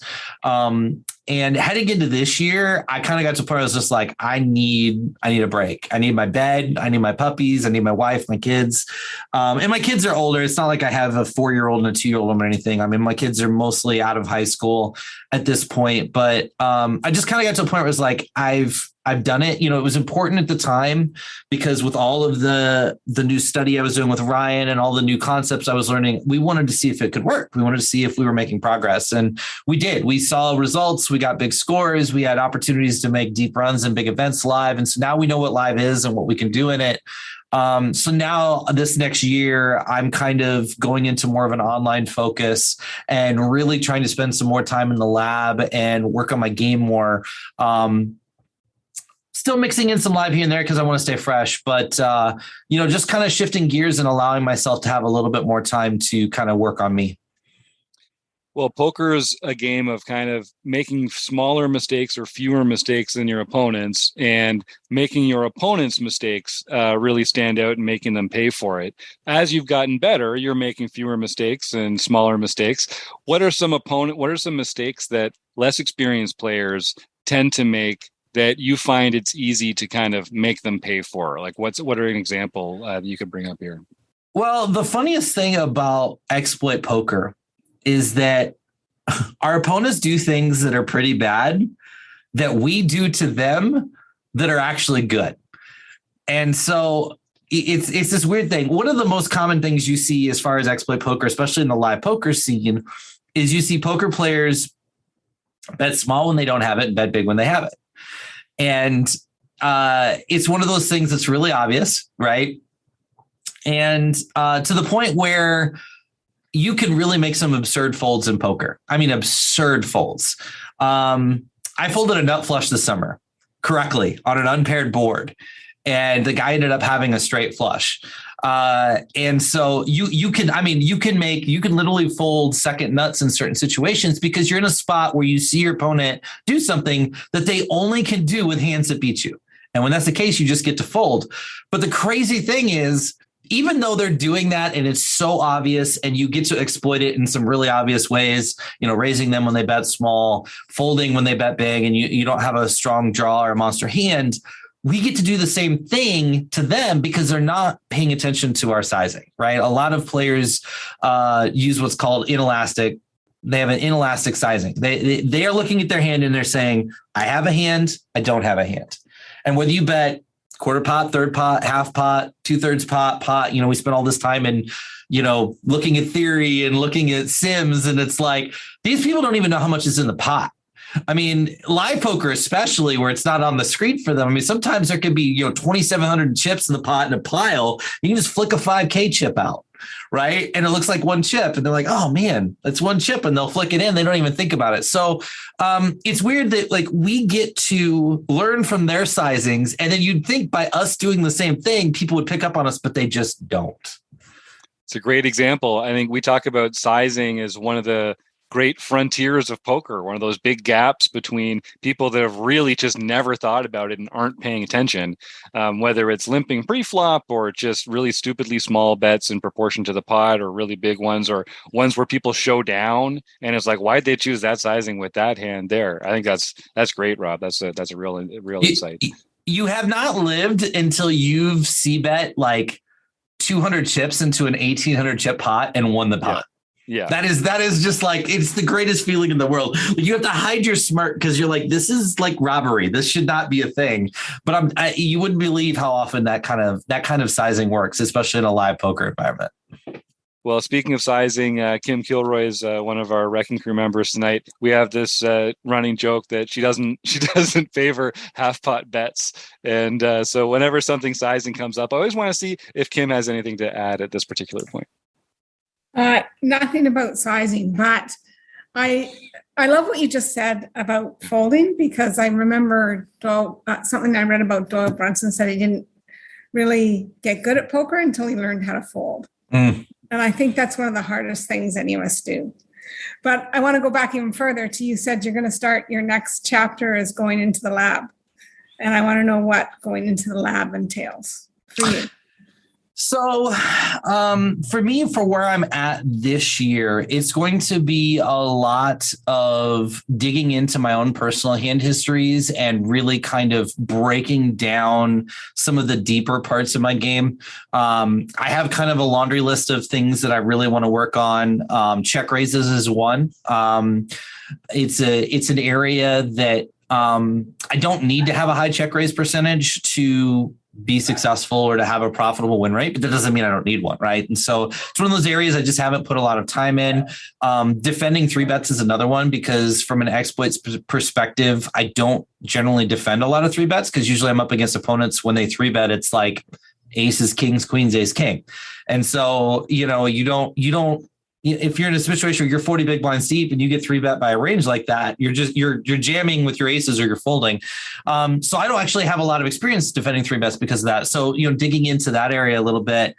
And heading into this year, I kind of got to the point where I was just like, I need a break. I need my bed. I need my puppies. I need my wife, my kids. And my kids are older. It's not like I have a 4-year-old and a 2-year-old or anything. I mean, my kids are mostly out of high school at this point, but I just kind of got to a point where it was like, I've done it. It was important at the time because with all of the new study I was doing with Ryan and all the new concepts I was learning, we wanted to see if it could work. We wanted to see if we were making progress. And we did. We saw results. We got big scores. We had opportunities to make deep runs and big events live. And so now we know what live is and what we can do in it. So now this next year, I'm kind of going into more of an online focus and really trying to spend some more time in the lab and work on my game more. Still mixing in some live here and there because I want to stay fresh, but just kind of shifting gears and allowing myself to have a little bit more time to kind of work on me. Well, poker is a game of kind of making smaller mistakes or fewer mistakes than your opponents and making your opponents' mistakes really stand out and making them pay for it. As you've gotten better, you're making fewer mistakes and smaller mistakes. What are some mistakes that less experienced players tend to make that you find it's easy to kind of make them pay for? Like what are an example that you could bring up here? Well, the funniest thing about exploit poker is that our opponents do things that are pretty bad that we do to them that are actually good. And so it's this weird thing. One of the most common things you see as far as exploit poker, especially in the live poker scene, is you see poker players bet small when they don't have it and bet big when they have it. And it's one of those things that's really obvious, right? And to the point where you can really make some absurd folds in poker. I mean, absurd folds. I folded a nut flush this summer correctly on an unpaired board, and the guy ended up having a straight flush. And so you can literally fold second nuts in certain situations because you're in a spot where you see your opponent do something that they only can do with hands that beat you. And when that's the case, you just get to fold. But the crazy thing is, even though they're doing that and it's so obvious and you get to exploit it in some really obvious ways, raising them when they bet small, folding when they bet big, and you don't have a strong draw or a monster hand, we get to do the same thing to them because they're not paying attention to our sizing, right? A lot of players use what's called inelastic. They have an inelastic sizing. They are looking at their hand and they're saying, I have a hand, I don't have a hand. And whether you bet quarter pot, third pot, half pot, 2/3 pot, we spend all this time in, looking at theory and looking at sims. And it's like, these people don't even know how much is in the pot. I mean, live poker, especially where it's not on the screen for them. I mean, sometimes there could be, 2,700 chips in the pot in a pile. You can just flick a 5K chip out, right? And it looks like one chip. And they're like, oh man, it's one chip. And they'll flick it in. They don't even think about it. So it's weird that we get to learn from their sizings. And then you'd think by us doing the same thing, people would pick up on us, but they just don't. It's a great example. I think we talk about sizing as one of the great frontiers of poker, one of those big gaps between people that have really just never thought about it and aren't paying attention, whether it's limping pre-flop or just really stupidly small bets in proportion to the pot, or really big ones, or ones where people show down and it's like, why'd they choose that sizing with that hand there? I think that's great, Rob. That's a real insight. You have not lived until you've c-bet like 200 chips into an 1,800 chip pot and won the pot. Yeah. That is just like, it's the greatest feeling in the world. You have to hide your smirk because you're like, this is like robbery. This should not be a thing. But you wouldn't believe how often that kind of sizing works, especially in a live poker environment. Well, speaking of sizing, Kim Kilroy is one of our Wrecking Crew members tonight. We have this running joke that she doesn't favor half pot bets, and so whenever something sizing comes up, I always want to see if Kim has anything to add at this particular point. Nothing about sizing, but I love what you just said about folding, because I remember something I read about Doyle Brunson said he didn't really get good at poker until he learned how to fold. And I think that's one of the hardest things any of us do. But I want to go back even further to, you said you're going to start your next chapter is going into the lab. And I want to know what going into the lab entails for you. So for me, for where I'm at this year, it's going to be a lot of digging into my own personal hand histories and really kind of breaking down some of the deeper parts of my game. I have kind of a laundry list of things that I really want to work on. Check raises is one. It's an area that I don't need to have a high check raise percentage to be successful or to have a profitable win rate, but that doesn't mean I don't need one, right? And so it's one of those areas I just haven't put a lot of time in. Defending 3-bets is another one, because from an exploits perspective, I don't generally defend a lot of 3-bets, because usually I'm up against opponents when they 3-bet, it's like aces, kings, queens, ace, king. And so, you don't if you're in a situation where you're 40 big blinds deep and you get 3-bet by a range like that, you're jamming with your aces or you're folding. So I don't actually have a lot of experience defending 3-bets because of that. So, digging into that area a little bit.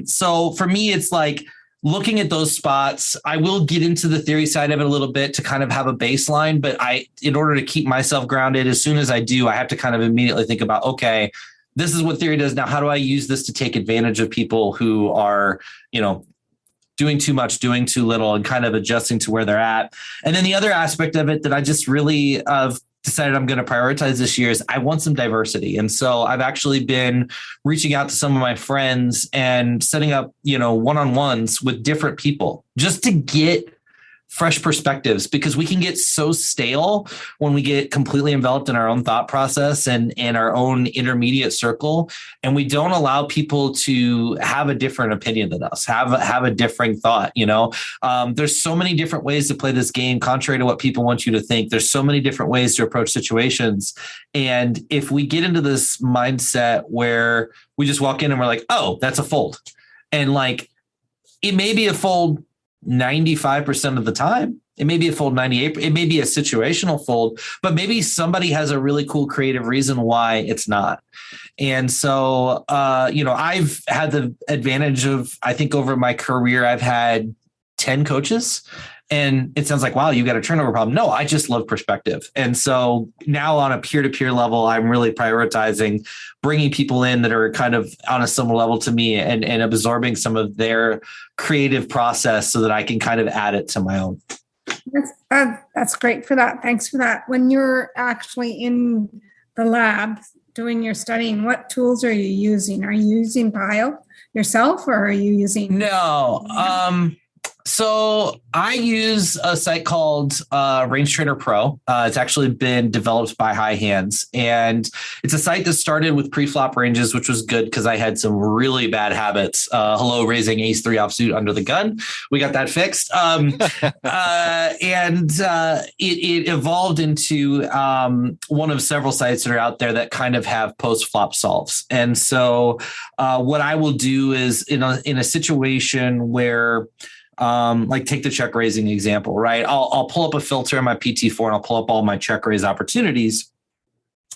So for me, it's like looking at those spots. I will get into the theory side of it a little bit to kind of have a baseline, but in order to keep myself grounded, as soon as I do, I have to kind of immediately think about, okay, this is what theory does. Now, how do I use this to take advantage of people who are, doing too much, doing too little, and kind of adjusting to where they're at. And then the other aspect of it that I just really decided I'm going to prioritize this year is I want some diversity. And so I've actually been reaching out to some of my friends and setting up, one-on-ones with different people just to get fresh perspectives, because we can get so stale when we get completely enveloped in our own thought process and our own intermediate circle. And we don't allow people to have a different opinion than us, have a different thought. There's so many different ways to play this game, contrary to what people want you to think. There's so many different ways to approach situations. And if we get into this mindset where we just walk in and we're like, oh, that's a fold. And it may be a fold 95% of the time. It may be a fold 98%. It may be a situational fold, but maybe somebody has a really cool creative reason why it's not. And so, I've had the advantage of, I think over my career, I've had 10 coaches. And it sounds like, wow, you got a turnover problem. No, I just love perspective. And so now on a peer-to-peer level, I'm really prioritizing bringing people in that are kind of on a similar level to me and absorbing some of their creative process so that I can kind of add it to my own. That's great for that. Thanks for that. When you're actually in the lab doing your studying, what tools are you using? Are you using Bio yourself, or are you using? No. So I use a site called Range Trainer Pro. It's actually been developed by High Hands, and it's a site that started with pre-flop ranges, which was good because I had some really bad habits. Raising ace 3 offsuit under the gun. We got that fixed. It evolved into one of several sites that are out there that kind of have post-flop solves. And so what I will do is in a situation where take the check raising example, right? I'll pull up a filter in my PT4 and I'll pull up all my check raise opportunities.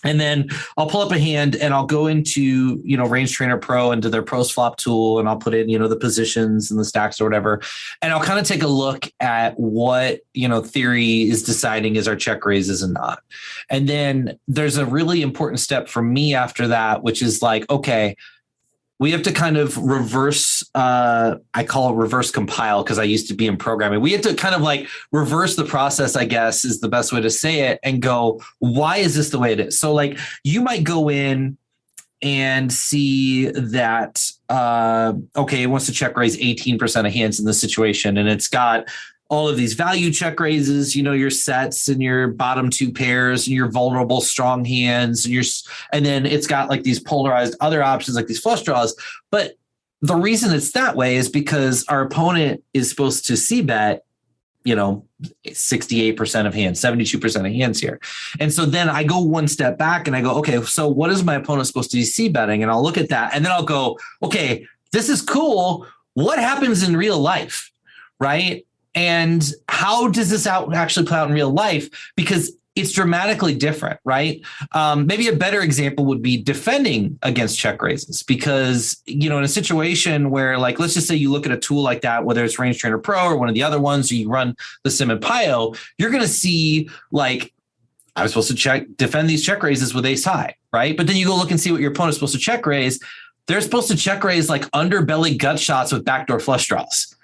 And then I'll pull up a hand and I'll go into, Range Trainer Pro, into their post flop tool, and I'll put in, the positions and the stacks or whatever. And I'll kind of take a look at what, theory is deciding is our check raises and not. And then there's a really important step for me after that, which is okay, we have to kind of reverse, I call it reverse compile because I used to be in programming. We have to kind of reverse the process, I guess is the best way to say it, and go, why is this the way it is? So you might go in and see that, it wants to check raise 18% of hands in this situation. And it's got all of these value check raises, your sets and your bottom 2 pairs and your vulnerable strong hands. And then it's got these polarized other options, like these flush draws. But the reason it's that way is because our opponent is supposed to c-bet, 68% of hands, 72% of hands here. And so then I go one step back and I go, okay, so what is my opponent supposed to be c-betting? And I'll look at that and then I'll go, okay, this is cool. What happens in real life? Right? And how does this actually play out in real life? Because it's dramatically different, right? Maybe a better example would be defending against check raises, because, in a situation where, like, let's just say you look at a tool like that, whether it's Range Trainer Pro or one of the other ones, or you run the Sim and Pio, you're going to see, like, I was supposed to defend these check raises with ace high, right? But then you go look and see what your opponent's supposed to check raise. They're supposed to check raise like underbelly gut shots with backdoor flush draws.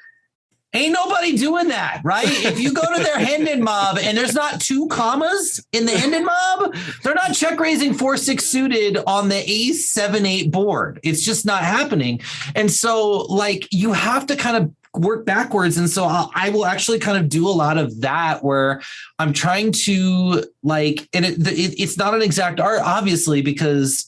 Ain't nobody doing that, right? If you go to their Hendon mob and there's not 2 commas in the Hendon mob, they're not check raising 4-6 suited on the ace 7-8 board. It's just not happening. And so, like, you have to kind of work backwards. And so I will actually kind of do a lot of that, where I'm trying to, like, and it's not an exact art, obviously, because,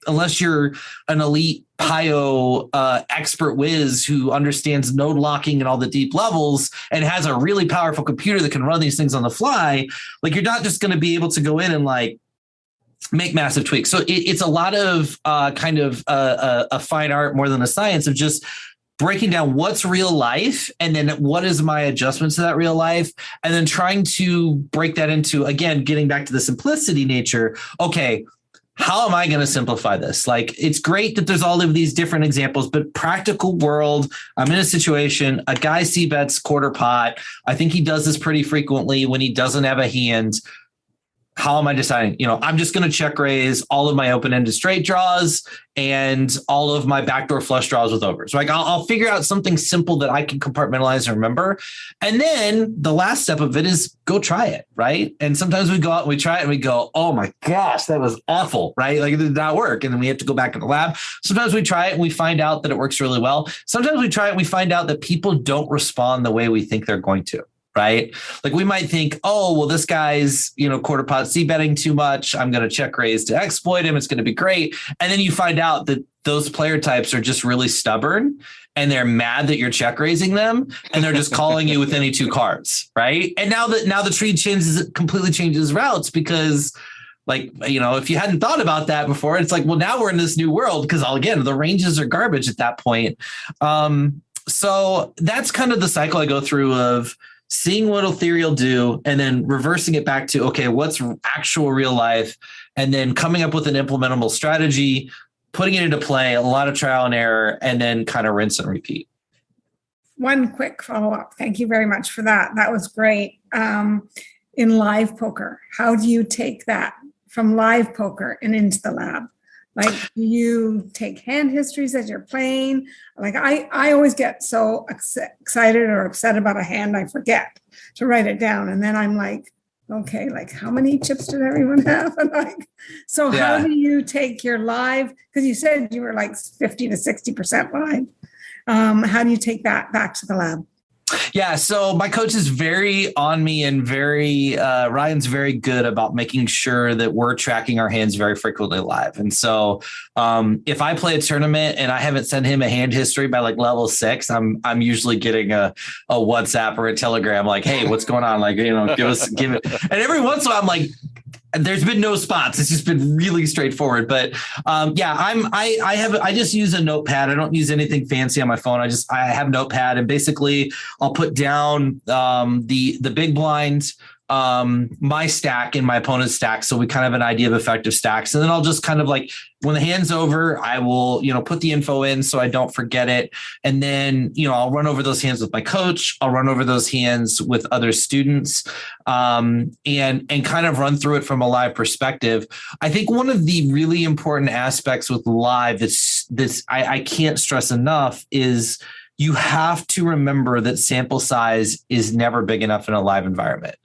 unless you're an elite Pio expert whiz who understands node locking and all the deep levels and has a really powerful computer that can run these things on the fly, like, you're not just going to be able to go in and, like, make massive tweaks. So it's a lot of kind of a fine art more than a science of just breaking down what's real life and then what is my adjustments to that real life, and then trying to break that into, again, getting back to the simplicity nature. Okay, how am I going to simplify this? Like, it's great that there's all of these different examples, but practical world, I'm in a situation, a guy c-bets quarter pot. I think he does this pretty frequently when he doesn't have a hand. How am I deciding? I'm just going to check raise all of my open-ended straight draws and all of my backdoor flush draws with overs. Like, I'll figure out something simple that I can compartmentalize and remember. And then the last step of it is go try it, right? And sometimes we go out and we try it and we go, oh my gosh, that was awful, right? Like, it did not work. And then we have to go back to the lab. Sometimes we try it and we find out that it works really well. Sometimes we try it and we find out that people don't respond the way we think they're going to. Right? Like, we might think, oh, well, this guy's, quarter pot c-betting too much. I'm going to check raise to exploit him. It's going to be great. And then you find out that those player types are just really stubborn and they're mad that you're check raising them and they're just calling you with any 2 cards. Right. And now the tree completely changes routes, because, like, if you hadn't thought about that before, it's like, well, now we're in this new world, because, again, the ranges are garbage at that point. So that's kind of the cycle I go through of seeing what Ethereal will do and then reversing it back to, okay, what's actual real life? And then coming up with an implementable strategy, putting it into play, a lot of trial and error, and then kind of rinse and repeat. One quick follow-up. Thank you very much for that. That was great. In live poker, how do you take that from live poker and into the lab? Like, do you take hand histories as you're playing? Like, I always get so excited or upset about a hand, I forget to write it down. And then I'm like, okay, like, how many chips did everyone have? And like, so how do you take your live, because you said you were like 50 to 60% live. How do you take that back to the lab? Yeah, so my coach is very on me and Ryan's very good about making sure that we're tracking our hands very frequently live. And so if I play a tournament and I haven't sent him a hand history by like level 6, I'm usually getting a WhatsApp or a Telegram like, hey, what's going on? Like, give it. And every once in a while I'm like, there's been no spots. It's just been really straightforward. But I just use a notepad. I don't use anything fancy on my phone. I have Notepad, and basically I'll put down the big blind, my stack and my opponent's stack, so we kind of have an idea of effective stacks. And then I'll just kind of like, when the hand's over, I will, put the info in so I don't forget it. And then, I'll run over those hands with my coach. I'll run over those hands with other students, and kind of run through it from a live perspective. I think one of the really important aspects with live I can't stress enough is you have to remember that sample size is never big enough in a live environment.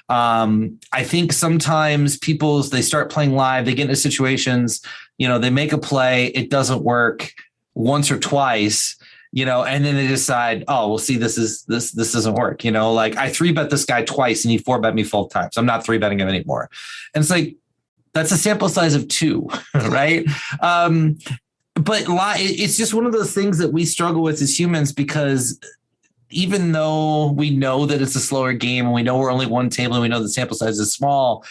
I think sometimes they start playing live, they get into situations, they make a play, it doesn't work once or twice, and then they decide, oh, well, see, this doesn't work. Like, I 3-bet this guy twice and he 4-bet me 12 times. I'm not 3-betting him anymore. And it's like, that's a sample size of 2, right? But it's just one of those things that we struggle with as humans, because even though we know that it's a slower game and we know we're only one table and we know the sample size is small,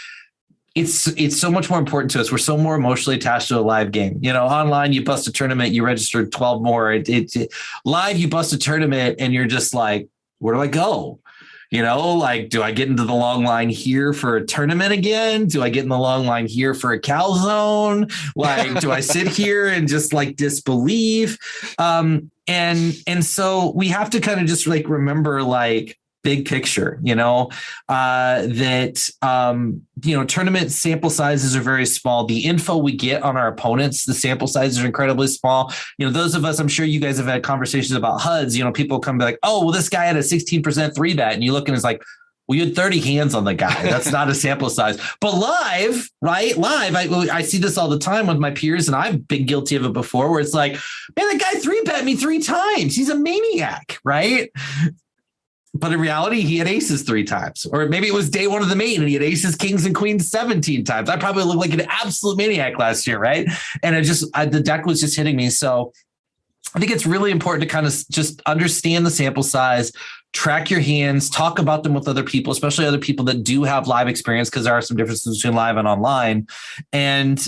it's so much more important to us. We're so more emotionally attached to a live game. Online, you bust a tournament, you registered 12 more. Live, you bust a tournament and you're just like, where do I go? Like, do I get into the long line here for a tournament again? Do I get in the long line here for a calzone? Like, do I sit here and just like disbelieve? And so we have to kind of just like remember like big picture, tournament sample sizes are very small. The info we get on our opponents, the sample sizes are incredibly small. Those of us, I'm sure you guys have had conversations about HUDs, people come be like, oh, well, this guy had a 16% 3-bet. And you look and it's like, well, you had 30 hands on the guy. That's not a sample size. But live, right? Live, I see this all the time with my peers, and I've been guilty of it before, where it's like, man, that guy 3-bet me 3 times. He's a maniac, right? But in reality, he had aces 3 times. Or maybe it was day one of the main and he had aces, kings, and queens 17 times. I probably looked like an absolute maniac last year, right? And the deck was just hitting me. So I think it's really important to kind of just understand the sample size, track your hands, talk about them with other people, especially other people that do have live experience, because there are some differences between live and online. And,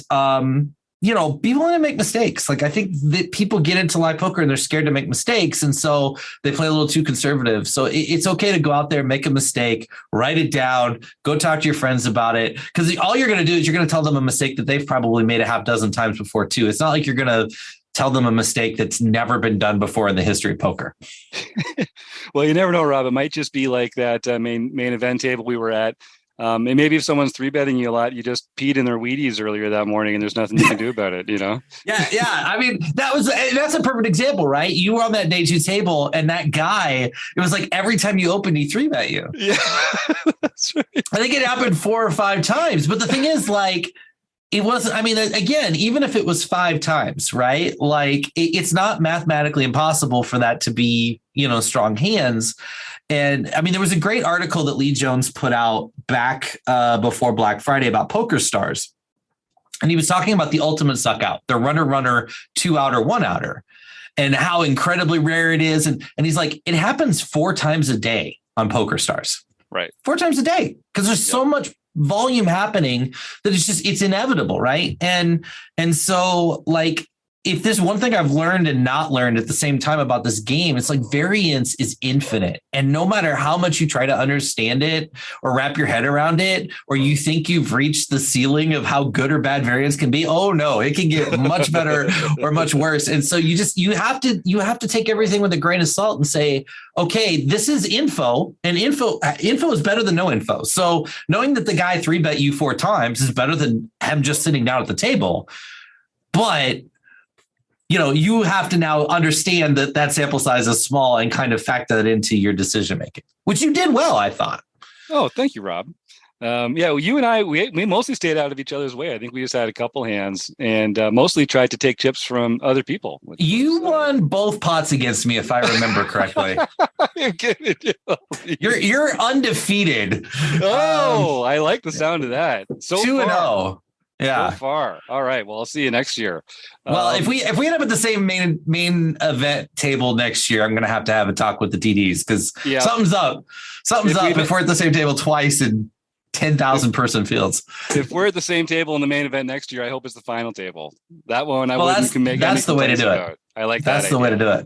be willing to make mistakes. Like, I think that people get into live poker and they're scared to make mistakes. And so they play a little too conservative. So it's okay to go out there, make a mistake, write it down, go talk to your friends about it. Because all you're going to do is you're going to tell them a mistake that they've probably made a half dozen times before too. It's not like you're going to tell them a mistake that's never been done before in the history of poker. Well, you never know, Rob. It might just be like that main event table we were at. And maybe if someone's 3-betting you a lot, you just peed in their Wheaties earlier that morning and there's nothing you can do about it, Yeah. I mean, that's a perfect example, right? You were on that day 2 table and that guy, it was like every time you opened, he 3-bet you. Yeah, that's right. I think it happened 4 or 5 times. But the thing is, like, it wasn't, I mean, again, even if it was 5 times, right? Like, it's not mathematically impossible for that to be, strong hands. And I mean, there was a great article that Lee Jones put out back before Black Friday about Poker Stars. And he was talking about the ultimate suck out, the runner, 2-outer, 1-outer, and how incredibly rare it is. And he's like, it happens 4 times a day on Poker Stars. Right. 4 times a day. Because there's so much volume happening that it's inevitable. Right. And so, like, if there's one thing I've learned and not learned at the same time about this game, it's like variance is infinite. And no matter how much you try to understand it or wrap your head around it, or you think you've reached the ceiling of how good or bad variance can be, oh no, it can get much better or much worse. And so you have to take everything with a grain of salt and say, okay, this is info, and info is better than no info. So knowing that the guy 3-bet you 4 times is better than him just sitting down at the table. But you have to now understand that sample size is small and kind of factor that into your decision making, which you did well, I thought. Oh, thank you, Rob. Well, you and I, we mostly stayed out of each other's way. I think we just had a couple hands and mostly tried to take chips from other people. You won both pots against me, if I remember correctly. You're undefeated. Oh, I like the sound of that. So 2-0. Yeah. So far. All right. Well, I'll see you next year. Well, if we end up at the same main event table next year, I'm going to have a talk with the TDs because something's up. If we're at the same table twice in 10,000 person fields. If we're at the same table in the main event next year, I hope it's the final table. That one that's the way to do it. I like that. That's the way to do it.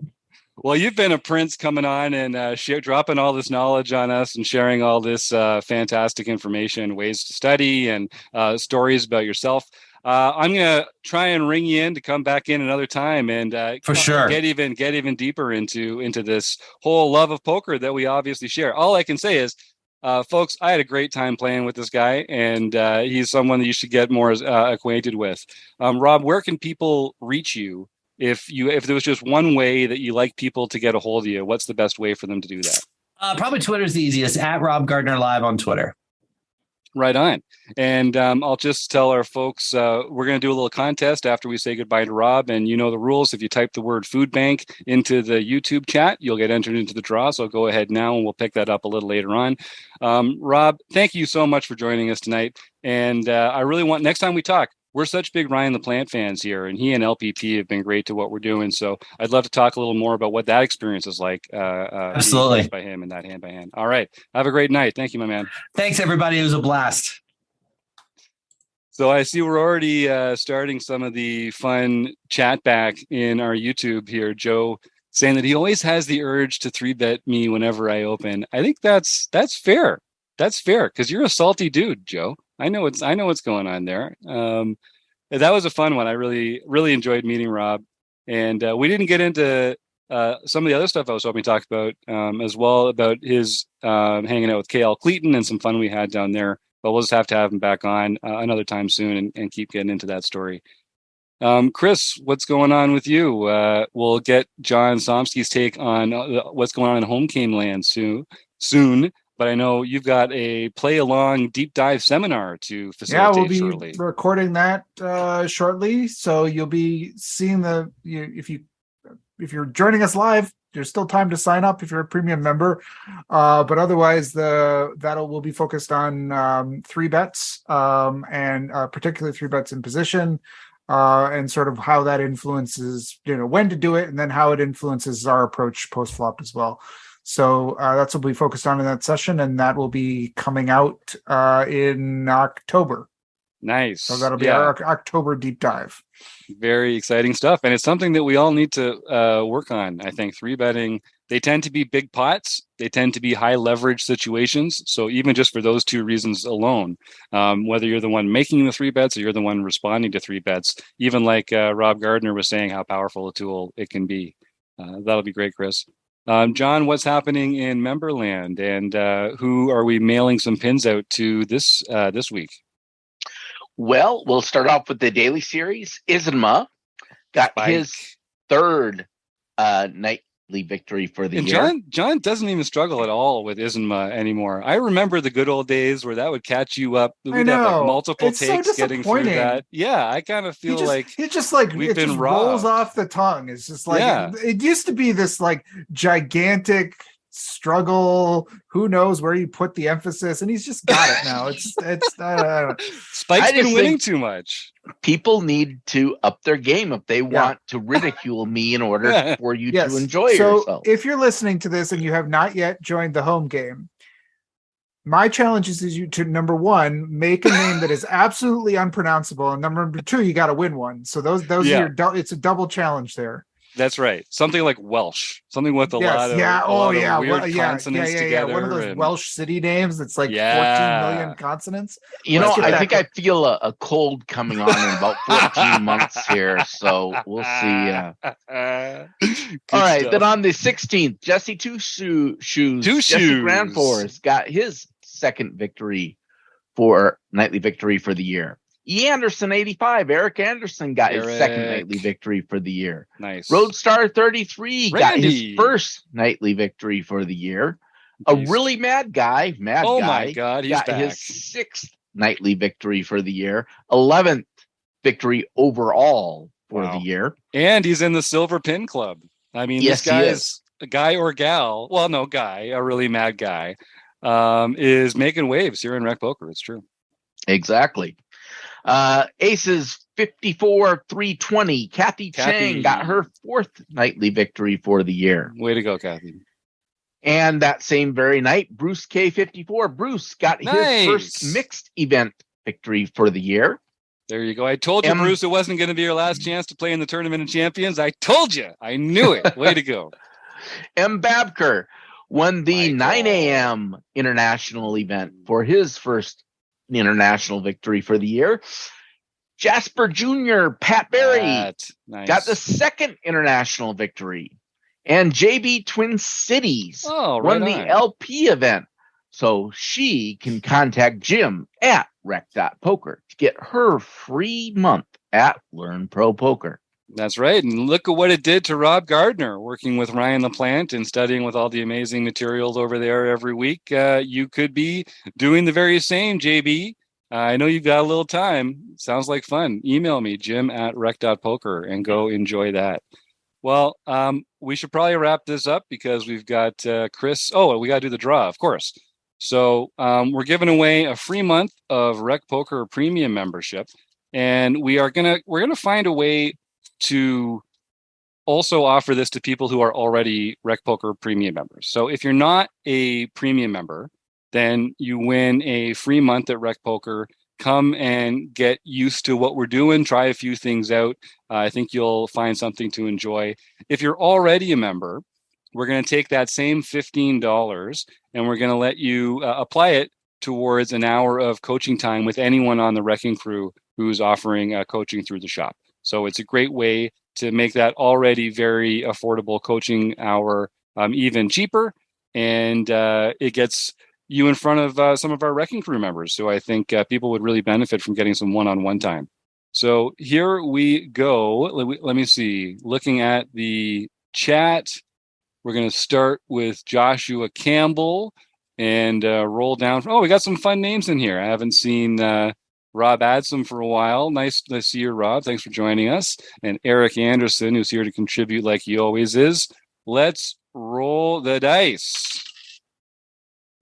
Well, you've been a prince coming on and dropping all this knowledge on us and sharing all this fantastic information, ways to study and stories about yourself. I'm going to try and ring you in to come back in another time and for sure get even deeper into this whole love of poker that we obviously share. All I can say is, folks, I had a great time playing with this guy, and he's someone that you should get more acquainted with. Rob, where can people reach you? If there was just one way that you like people to get a hold of you, what's the best way for them to do that? Probably Twitter's the easiest, at Rob Gardner Live on Twitter. Right on. And I'll just tell our folks, we're going to do a little contest after we say goodbye to Rob. And you know the rules. If you type the word food bank into the YouTube chat, you'll get entered into the draw. So go ahead now and we'll pick that up a little later on. Rob, thank you so much for joining us tonight. And I really want, next time we talk, we're such big Ryan LaPlante fans here, and he and LPP have been great to what we're doing. So I'd love to talk a little more about what that experience is like. Absolutely. By him and that hand by hand. All right. Have a great night. Thank you, my man. Thanks, everybody. It was a blast. So I see we're already starting some of the fun chat back in our YouTube here. Joe saying that he always has the urge to 3-bet me whenever I open. I think that's fair. That's fair because you're a salty dude, Joe. I know what's going on there. That was a fun one. I really, really enjoyed meeting Rob. And we didn't get into some of the other stuff I was hoping to talk about as well, about his hanging out with KL Cleaton and some fun we had down there. But we'll just have to have him back on another time soon and keep getting into that story. Chris, what's going on with you? We'll get John Somsky's take on what's going on in home game land soon. But I know you've got a play along deep dive seminar to facilitate. Yeah, we'll be shortly. Recording that shortly. So you'll be seeing if you're joining us live, there's still time to sign up if you're a premium member. But otherwise, will be focused on 3-bets and particularly 3-bets in position. And sort of how that influences, when to do it, and then how it influences our approach post flop as well. So that's what we focused on in that session, and that will be coming out in October. Nice. So that'll be our October deep dive. Very exciting stuff, and it's something that we all need to work on. I think 3-betting, they tend to be big pots. They tend to be high leverage situations. So even just for those two reasons alone, whether you're the one making the 3-bets or you're the one responding to 3-bets, even like Rob Gardner was saying, how powerful a tool it can be. That'll be great, Chris. John, what's happening in Memberland, and who are we mailing some pins out to this week? Well, we'll start off with the daily series. Isenma got his third nightly victory for the year. John doesn't even struggle at all with Isenma anymore. I remember the good old days where that would catch you up. We'd have like multiple takes getting through that. Yeah, I kind of feel it just rolls off the tongue. It's just like it used to be this like gigantic struggle. Who knows where you put the emphasis, and he's just got it now. Spike's been winning too much. People need to up their game if they want to ridicule me in order for you to enjoy yourself. So if you're listening to this and you have not yet joined the home game, my challenge is you to, number one, make a name that is absolutely unpronounceable, and number two, you got to win one. So those are it's a double challenge there. That's right. Something like Welsh. Something with a lot of weird consonants together. One of those Welsh city names that's like 14 million consonants. I think I feel a cold coming on in about 14 months here. So we'll see. All right. Then on the 16th, Jesse Two Shoes Grand Forest got his second nightly victory for the year. E. Anderson 85. Eric Anderson got his second nightly victory for the year. Nice. Roadstar 33 got his first nightly victory for the year. Nice. A really mad guy, my God, he's got back. his sixth nightly victory for the year. 11th victory overall for the year. And he's in the Silver Pin Club. I mean, this guy is a guy or gal. Well, no, guy, a really mad guy, is making waves here in Rec Poker. It's true. Exactly. Aces 54-320. Kathy Chang got her fourth nightly victory for the year. Way to go, Kathy. And that same very night, Bruce K54. Bruce got his first mixed event victory for the year. There you go. I told you, Bruce, it wasn't going to be your last chance to play in the Tournament of Champions. I told you. I knew it. Way to go. M. Babker won the 9 a.m. international event for his first international victory for the year. Jasper Jr. Pat Berry got the second international victory. And JB Twin Cities won the LP event. So she can contact Jim at rec.poker to get her free month at Learn Pro Poker. That's right. And look at what it did to Rob Gardner, working with Ryan LaPlante and studying with all the amazing materials over there every week. You could be doing the very same, JB. I know you've got a little time. Sounds like fun. Email me, jim@rec.poker, and go enjoy that. Well, we should probably wrap this up because we've got Chris. Oh, we got to do the draw, of course. So we're giving away a free month of Rec Poker Premium membership, and we're gonna find a way to also offer this to people who are already Rec Poker Premium members. So if you're not a premium member, then you win a free month at Rec Poker come and get used to what we're doing, try a few things out. I think you'll find something to enjoy. If you're already a member, we're going to take that same $15 and we're going to let you apply it towards an hour of coaching time with anyone on the Wrecking Crew who's offering coaching through the shop. So it's a great way to make that already very affordable coaching hour even cheaper. And it gets you in front of some of our Wrecking Crew members. So I think people would really benefit from getting some one-on-one time. So here we go. Let me see. Looking at the chat, we're going to start with Joshua Campbell and roll down. Oh, we got some fun names in here. I haven't seen Rob Adsom for a while. Nice to see you, Rob. Thanks for joining us. And Eric Anderson, who's here to contribute like he always is. Let's roll the dice.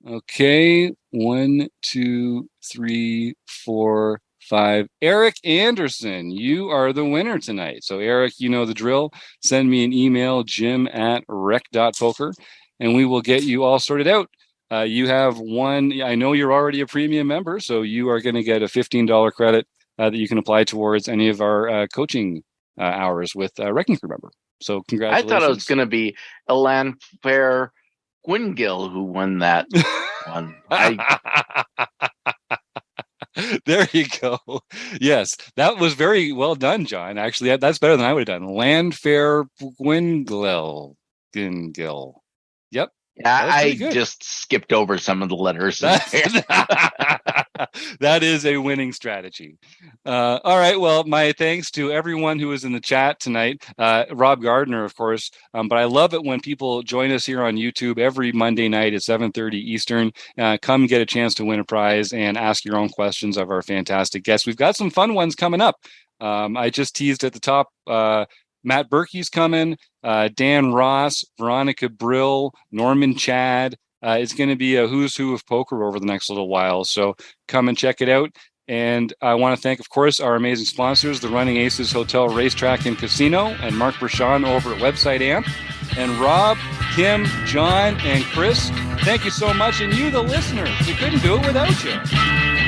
Okay. 1, 2, 3, 4, 5. Eric Anderson, you are the winner tonight. So Eric, you know the drill. Send me an email, jim@rec.poker, and we will get you all sorted out. You have one. I know you're already a premium member, so you are going to get a $15 credit that you can apply towards any of our coaching hours with Wrecking Crew member. So congratulations. I thought it was going to be Elan Fair Gwyngill who won that one. There you go. Yes, that was very well done, John. Actually, that's better than I would have done. Landfair Gwyngill. Yep. Yeah, I just skipped over some of the letters. That is a winning strategy. All right. Well, my thanks to everyone who was in the chat tonight. Rob Gardner, of course. But I love it when people join us here on YouTube every Monday night at 7:30 Eastern. Come get a chance to win a prize and ask your own questions of our fantastic guests. We've got some fun ones coming up. I just teased at the top. Matt Berkey's coming, Dan Ross, Veronica Brill, Norman Chad. It's going to be a who's who of poker over the next little while. So come and check it out. And I want to thank, of course, our amazing sponsors, the Running Aces Hotel, Racetrack, and Casino, and Mark Bershon over at Website Amp. And Rob, Kim, John, and Chris, thank you so much. And you, the listener, we couldn't do it without you.